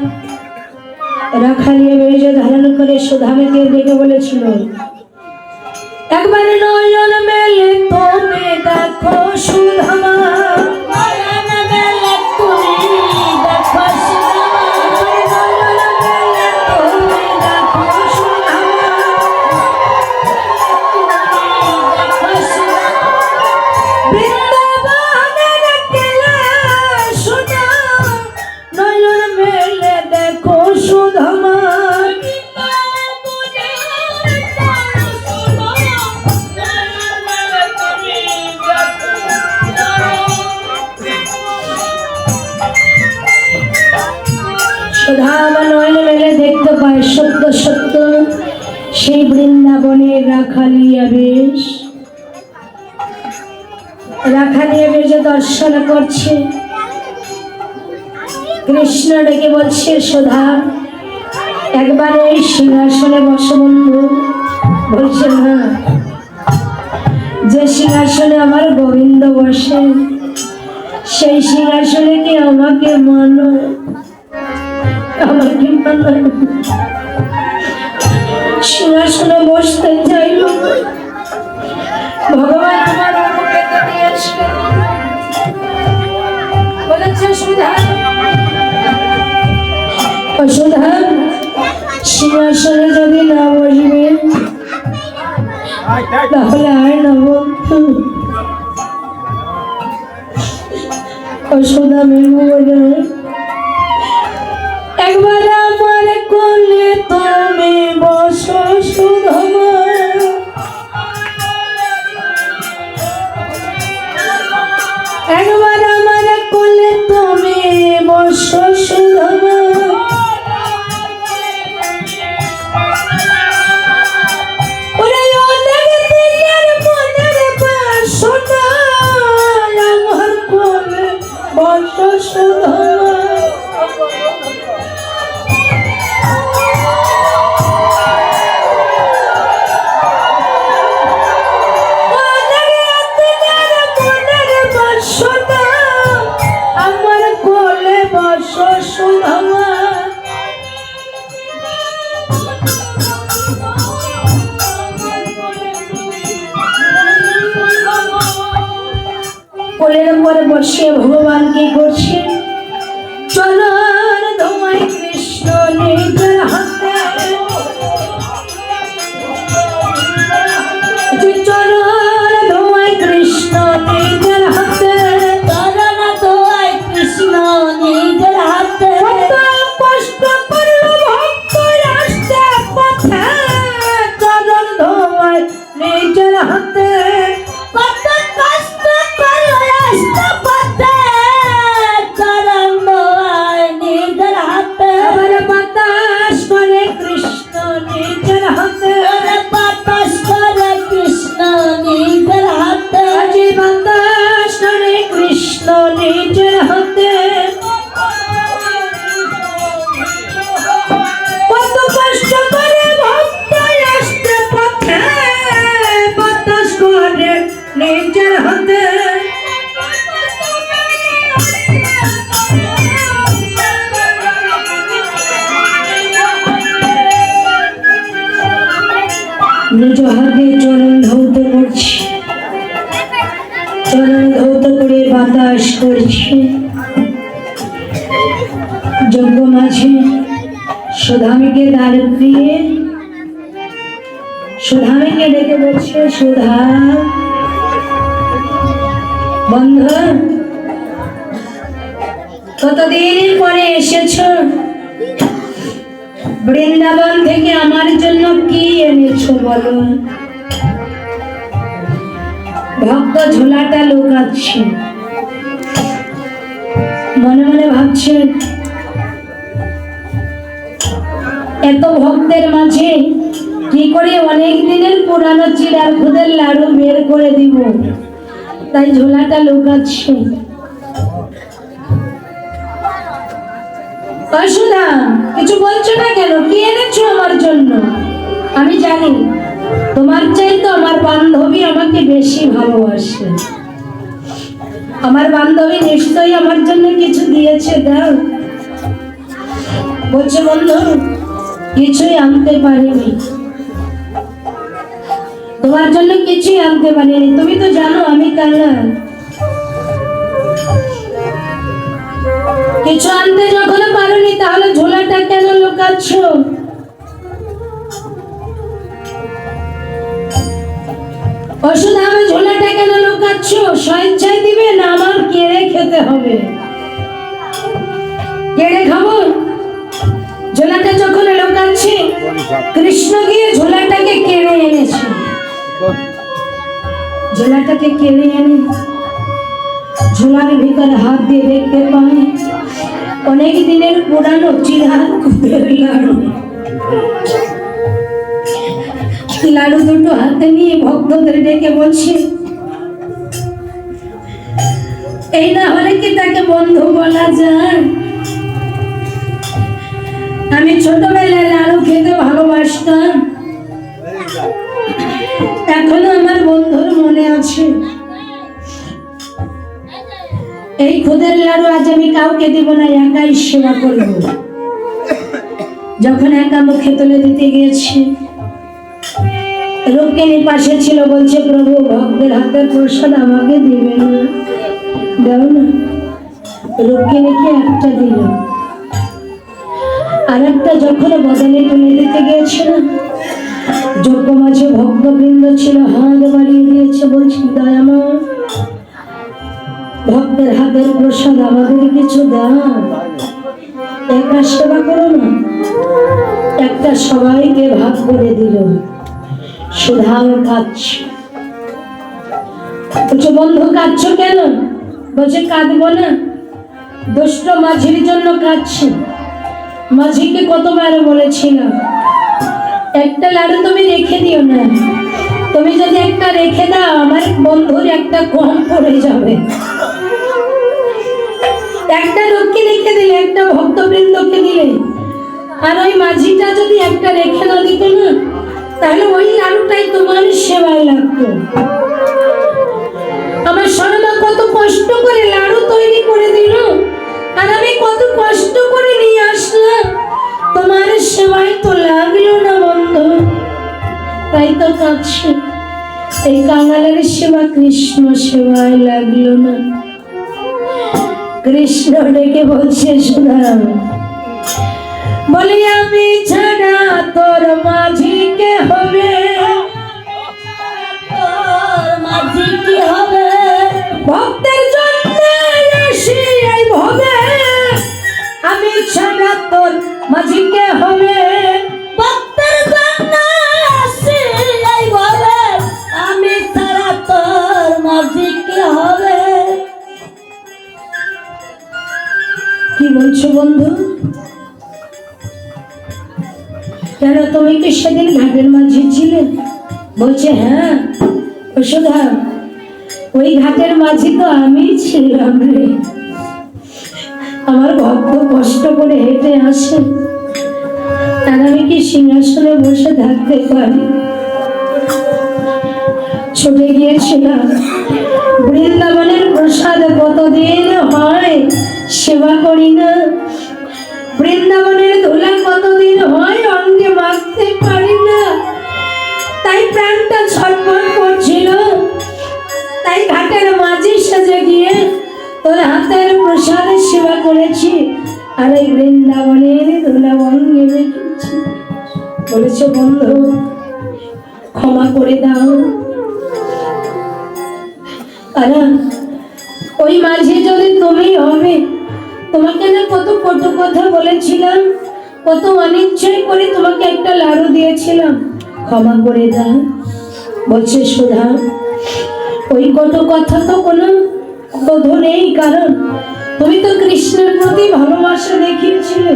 রাখালিয়া বেশ ধারণ করে সুধামকে দেখে বলেছিল, একবার নয়ন মেলে তুমি দেখো সুধামা, নয়ন মেলে তুমি দেখো সুধামা, নয়ন মেলে তুমি দেখো সুধামা, দেখো সুধামা, বৃন্দাবনের কেলা সুধা, নয়ন মেলে দেখো সুধামা। সুধামা নয়ন মেলে দেখতে পায় সত্য সত্য সেই বৃন্দাবনের রাখালিয়া বেশ। রাখালিয়া বেশে দর্শন করছে। কৃষ্ণ ডেকে বলছে, সুধা একবার এই সিংহাসনে বসো বন্ধু। বলছে না, যে সিংহাসনে আমার গোবিন্দ বসে সেই সিংহাসনে কি আমাকে মানো, আমাকে মানো। সিংহাসনে বসতে চাইল, ভগবান আমার মুখে দিয়েছে, বলেছে সুধা সুধা সিংহাসনে যদি না বসবে তাহলে আর না বন্ধু। সুধা মেঘু বলে, একবার আমার কোলে তুমি বসো সুধমা, একবার আমার কোলে তুমি বসো সুধমা, ওরে অনেক দিনের মনের বাসনা আমার কোলে বসো সুধমা। আমার কোলে বসো সুধমা। কোলের উপরে বসে ভগবান কি করছে, চরণ ধোয়ায় কৃষ্ণ নিজের হাতে হাতে ওরে বাতাস করে কৃষ্ণ নিজের হাতে আজি বাতাস করে কৃষ্ণ নিজের হাতে কত কষ্ট করে ভক্ত আসতে পথে বাতাস করে নিজের হাতে নিজ হাতে চরণ ধৌত করছে চরণ ধৌত করে বাতাস করছে যজ্ঞ মাঝে সুধামীকে দাঁড় দিয়ে সুধামীকে ডেকে বলছে সুধা বন্ধু কতদিন পরে এসেছো বৃন্দাবন থেকে আমার জন্য কি এনেছো বলো ভক্ত ঝোলাটা লুকাচ্ছে মনে মনে ভাবছে এত ভক্তের মাঝে কি করে অনেক দিনের পুরানো চিড়ার খুদের লাড়ু বের করে দিব তাই ঝোলাটা লুকাচ্ছে সুধা কিছু বলছো না কেন কি এনেছো আমার জন্য আমি জানি তোমার চাইতে আমার বান্ধবী আমাকে বেশি ভালোবাসে আমার বান্ধবী নিশ্চয়ই আমার জন্য কিছু দিয়েছে দাও বলছে বন্ধু কিছুই আনতে পারিনি তোমার জন্য কিছুই আনতে পারিনি তুমি তো জানো আমি কালা কিছু আনতে যখন পারোনি তাহলে ঝোলাটা কেন লুকাচ্ছ ওষুধ আমি ঝোলাটা কেন লুকাচ্ছ স্বেচ্ছায় দিবে না আমার কেড়ে খেতে হবে কেড়ে খাবো ঝোলাটা যখন লুকাচ্ছে কৃষ্ণ গিয়ে ঝোলাটাকে কেড়ে এনেছে ঝোলাটাকে কেড়ে এনে ঝোলার ভিতরে হাত দিয়ে দেখতে পাই অনেক দিনের পুরানো চিড়ার খুদের লাড়ু লাড়ু দুটো হাতে নিয়ে ভক্তদের ডেকে বলছে এই না হলে কি তাকে বন্ধু বলা যায় আমি ছোটবেলায় লাড়ু খেতে ভালোবাসতাম এখনো আমার বন্ধুর মনে আছে এই খুদের লাড়ু আজ আমি কাউকে দিব না একাই সেবা করব যখন একা মুখে তুলে দিতে গিয়েছি রুক্মিণী পাশে ছিল বলছে প্রভু ভক্তের হাতের প্রসাদ আমাকে দিবে না দাও না রুক্মিণীকে একটা দিল আর একটা যখন বদলে তুলে দিতে গিয়েছে না যজ্ঞ মাঝে ভক্তবৃন্দ ছিল হাত বাড়িয়ে দিয়েছে বলছি দয়াময় ভক্তের হাতের প্রসাদ আমাদের কিছু দাও একা সেবা করো না একটা সবাইকে ভাগ করে দিল সুধাও কাঁদছে বলছে বন্ধু কাঁদছ কেন বলছে কাঁদবো না দুষ্ট মাঝির জন্য কাঁদছি মাঝিকে কতবার বলেছিলাম একটা লাড়ু তুমি রেখে দিও না তুমি যদি একটা রেখে দাও আমার বন্ধুর একটা কম পড়ে যাবে একটা লোককে রেখে দিলে একটা ভক্তবৃন্দকে দিলে আর ওই মাঝিটা যদি একটা রেখে না দিত না তাহলে ওই লাড়ুটাই তোমার সেবায় লাগতো আমার সরমা কত কষ্ট করে লাড়ু তৈরি করে দিল আর আমি কত কষ্ট করে নিয়ে আসলাম তোমার সেবায় তো লাগলো না বন্ধু তাই তো কাঁদছে এই কাঙালের সেবা কৃষ্ণ সেবায় লাগলো না কৃষ্ণ ডেকে বলছে সুধাম বলি আমি ছাড়া তোর মাঝি কে হবে তোর মাঝি কি হবে ভক্তের জন্য আসি এই ভবে আমি ছাড়া তোর মাঝি কে হবে ভক্তের জন্য আসি এই ভবে আমি ছাড়া তোর মাঝি কি হবে কি বলছো বন্ধু কেন তুমি কি সেদিন ঘাটের মাঝি ছিলে? বলছে হ্যাঁ। ও সুধা, ওই ঘাটের মাঝি তো আমি ছিলাম রে। আমার ভক্ত কষ্ট করে হেঁটে আসে, আর আমি কি সিংহাসনে বসে থাকতে পারি? ছুটে গিয়েছিলাম বৃন্দাবনের প্রসাদ, কতদিন হয় সেবা করি না। বৃন্দাবনের ধুলা কতদিন হয় অঙ্গে মাখতে পারি না। তাই প্রাণটা ছটফট করছিল। তাই ঘাটের মাঝি সেজে গিয়ে তোর হাতের প্রসাদে সেবা করেছি, আর এই বৃন্দাবনের ধুলা অঙ্গে মেখেছি। বলেছে বন্ধু ক্ষমা করে দাও। কারণ ওই মাঝি যদি তুমি হবে, তোমাকে না কত কটু কথা বলেছিলাম, কত অনিচ্ছায় করে তোমাকে একটা লাড়ু দিয়েছিলাম, ক্ষমা করে দাও। বলছে সুধা, ওই কটু কথা তো কোনো ক্রোধ নেই, কারণ তুমি তো কৃষ্ণের প্রতি ভালোবাসা দেখিয়েছিলে,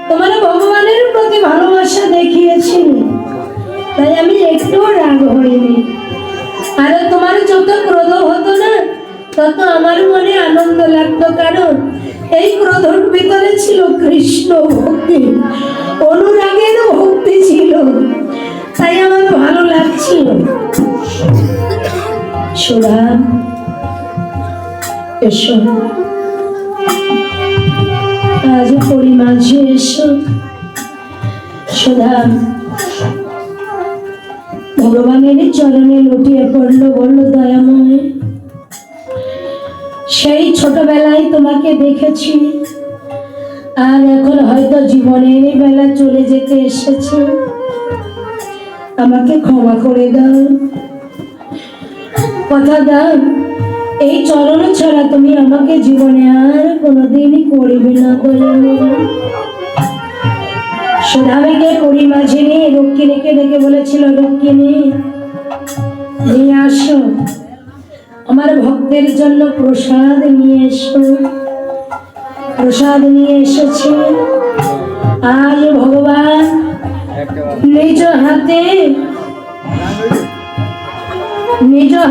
তোমার ভগবানের প্রতি ভালোবাসা দেখিয়েছিলে, তাই আমি একটু রাগ হইনি। আর তোমার যত ক্রোধ হতো না, তত আমার মনে আনন্দ লাগতো, কারণ এই ক্রোধের ভিতরে ছিল কৃষ্ণ ভক্তি, অনুরাগের ভক্তি ছিল, তাই আমার ভালো লাগছিল। সুধা এসো, আজ পরি মাঝে এসো। সুধা ভগবানের চরণে লুটিয়ে পড়লো, বলল দয়াময়, সেই ছোটবেলায় তোমাকে দেখেছি, আর এখন হয়তো জীবনের বেলা চলে যেতে এসেছে, আমাকে ক্ষমা করে দাও। কথা দাও, এই চরণ ছাড়া তুমি আমাকে জীবনে আর কোনোদিনই করবে না। সুধাকে কড়ি মাঝে নিয়ে রক্ষিণীকে ডেকে বলেছিল, রক্ষিণী নিয়ে আসো, আমার ভক্তের জন্য প্রসাদ নিয়ে এসো। প্রসাদ নিয়ে এসেছে। আজ ভগবান নিজ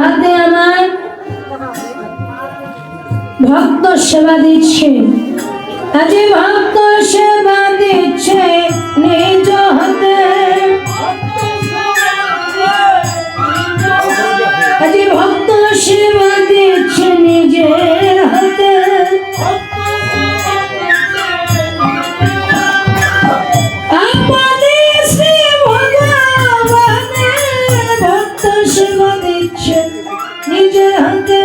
হাতে আমার ভক্ত সেবা দিচ্ছে। আজ ভক্ত সেবা দিচ্ছে নিজ হাতে, আজ ভক্ত সেবা দিচ্ছে নিজের হাতে। আমাদের শ্রী ভগবানের ভক্ত সেবা দিচ্ছে নিজের হাতে।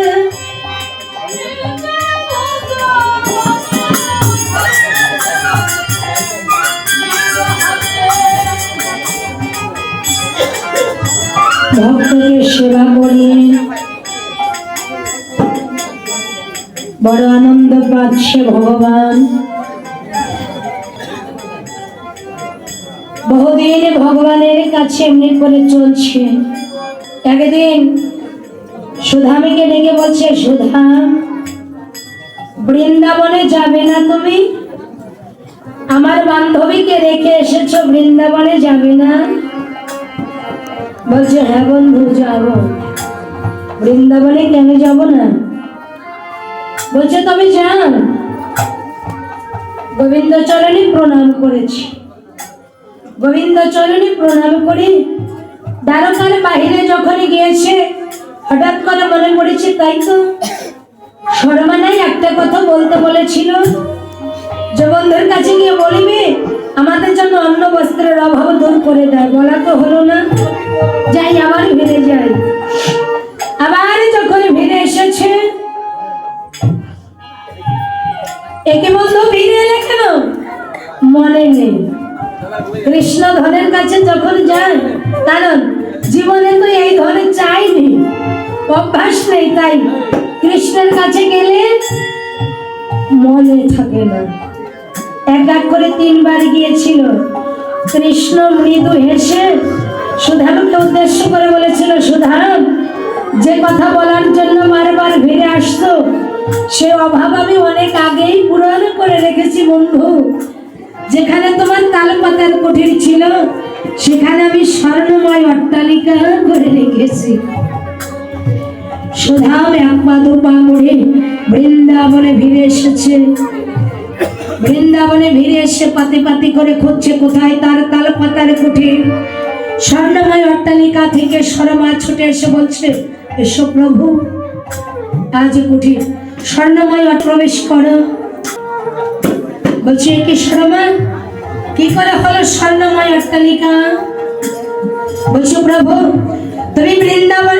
ভক্তকে সেবা করে বড় আনন্দ পাচ্ছে ভগবান। বহুদিন ভগবানের কাছে এমনি করে চলছে। একদিন সুধামীকে ডেকে বলছে, সুধাম, বৃন্দাবনে যাবে না তুমি? আমার বান্ধবীকে রেখে এসেছো, বৃন্দাবনে যাবে না? বলছে হ্যাঁ বন্ধু যাব। বৃন্দাবনে কেন যাব না? বলছে তবে যান। গোবিন্দ চরণে প্রণাম করেছি। গোবিন্দ চরণে প্রণাম করে দ্বারকার বাহিরে যখন গিয়েছে, হঠাৎ করে মনে পড়েছে, তাই তো শর্মানাই একটা কথা বলতে বলেছিল, যে বন্ধুর কাছে গিয়ে বলিবে আমাদের জন্য অন্ন বস্ত্রের অভাব দূর করে দেয়। বলা তো হলো না, যাই আবার ফিরে যাই। আবার যখন ফিরে এসেছে, একে বন্ধু ফিরে এলে কেন মনে নেই। কৃষ্ণ ধনের কাছে যখন যায়, কারণ জীবনে তো এই ধনে চাইনি, অভ্যাস নেই, তাই কৃষ্ণের কাছে গেলে মনে থাকে না। এক করে 3 বার গিয়েছিল। কৃষ্ণ মৃদু হেসে সুধামকে উদ্দেশ্য করে বলেছিল, সুধাম, যে কথা বলার জন্য বারবার ফিরে আসতো, সে অভাব আমি অনেক আগেই পূরণ করে রেখেছি বন্ধু। যেখানে তোমার তালপাতার কুঠির ছিল সেখানে আমি স্বর্ণময় অট্টালিকা করে রেখেছি। সুধাম এক পা দু পা করে বৃন্দাবনে ভিড়ে এসেছে। বৃন্দাবনে ভিড়ে এসে পাতি পাতি করে খুঁজছে কোথায় তার তালপাতার কুঠির। স্বর্ণময় অট্টালিকা থেকে সরমা ছুটে এসে বলছে, এসো প্রভু, আজ কুঠির স্বর্ণময় প্রবেশ করো। বলছে কি সরমা, কি করে হলো স্বর্ণময় অট্টালিকা? বলছো প্রভু, তুমি বৃন্দাবন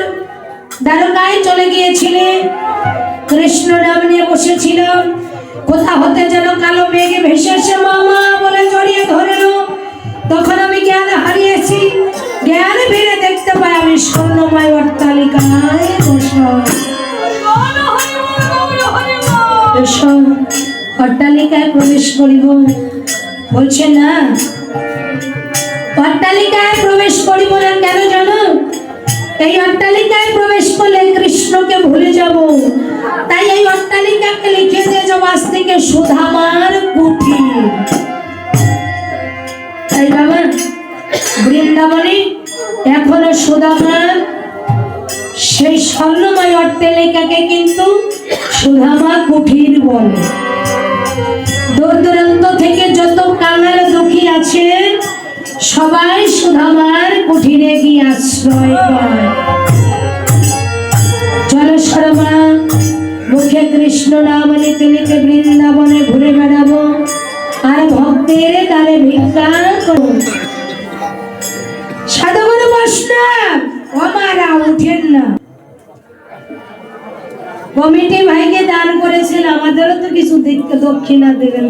দ্বারকায় চলে গিয়েছিলে, কৃষ্ণ নাম নিয়ে বসেছিল, কোথা হতে যেন কালো মেঘে ভেসে এসে মামা বলে জড়িয়ে ধরলো। তখন আমি জ্ঞান হারিয়েছি, জ্ঞান ফিরে দেখতে পাই আমি স্বর্ণময় অট্টালিকায় বসা। অট্টালিকায় প্রবেশ করিব। বলছে না, অট্টালিকায় প্রবেশ করিব না। কেন জানো? এই অট্টালিকায় প্রবেশ করলে কৃষ্ণকে ভুলে যাব। তাই এই অট্টালিকাকে লিখে দিয়ে যাবো আজ থেকে সুধামার কুঠির। তাই বাবা, বৃন্দাবনে এখনো সুধামা সেই স্বর্ণময় অট্টালিকাকে কিন্তু সুধামা কুঠির বলে। দূর দূরান্ত থেকে যত কাঙাল দুঃখী আছে সবাই সুধামার কুঠিরে গিয়ে আশ্রয় পায়। চলো সরমা, মুখে কৃষ্ণ নাম নিতে নিতে বৃন্দাবনে ঘুরে বেড়াবো আর ভক্তের দ্বারে ভিক্ষা করবো। সাধুগুরু বৈষ্ণব আমারা উঠেন না। কমিটি ভাইকে দান করেছেন, আমাদেরও তো কিছু দক্ষিণা দেবেন।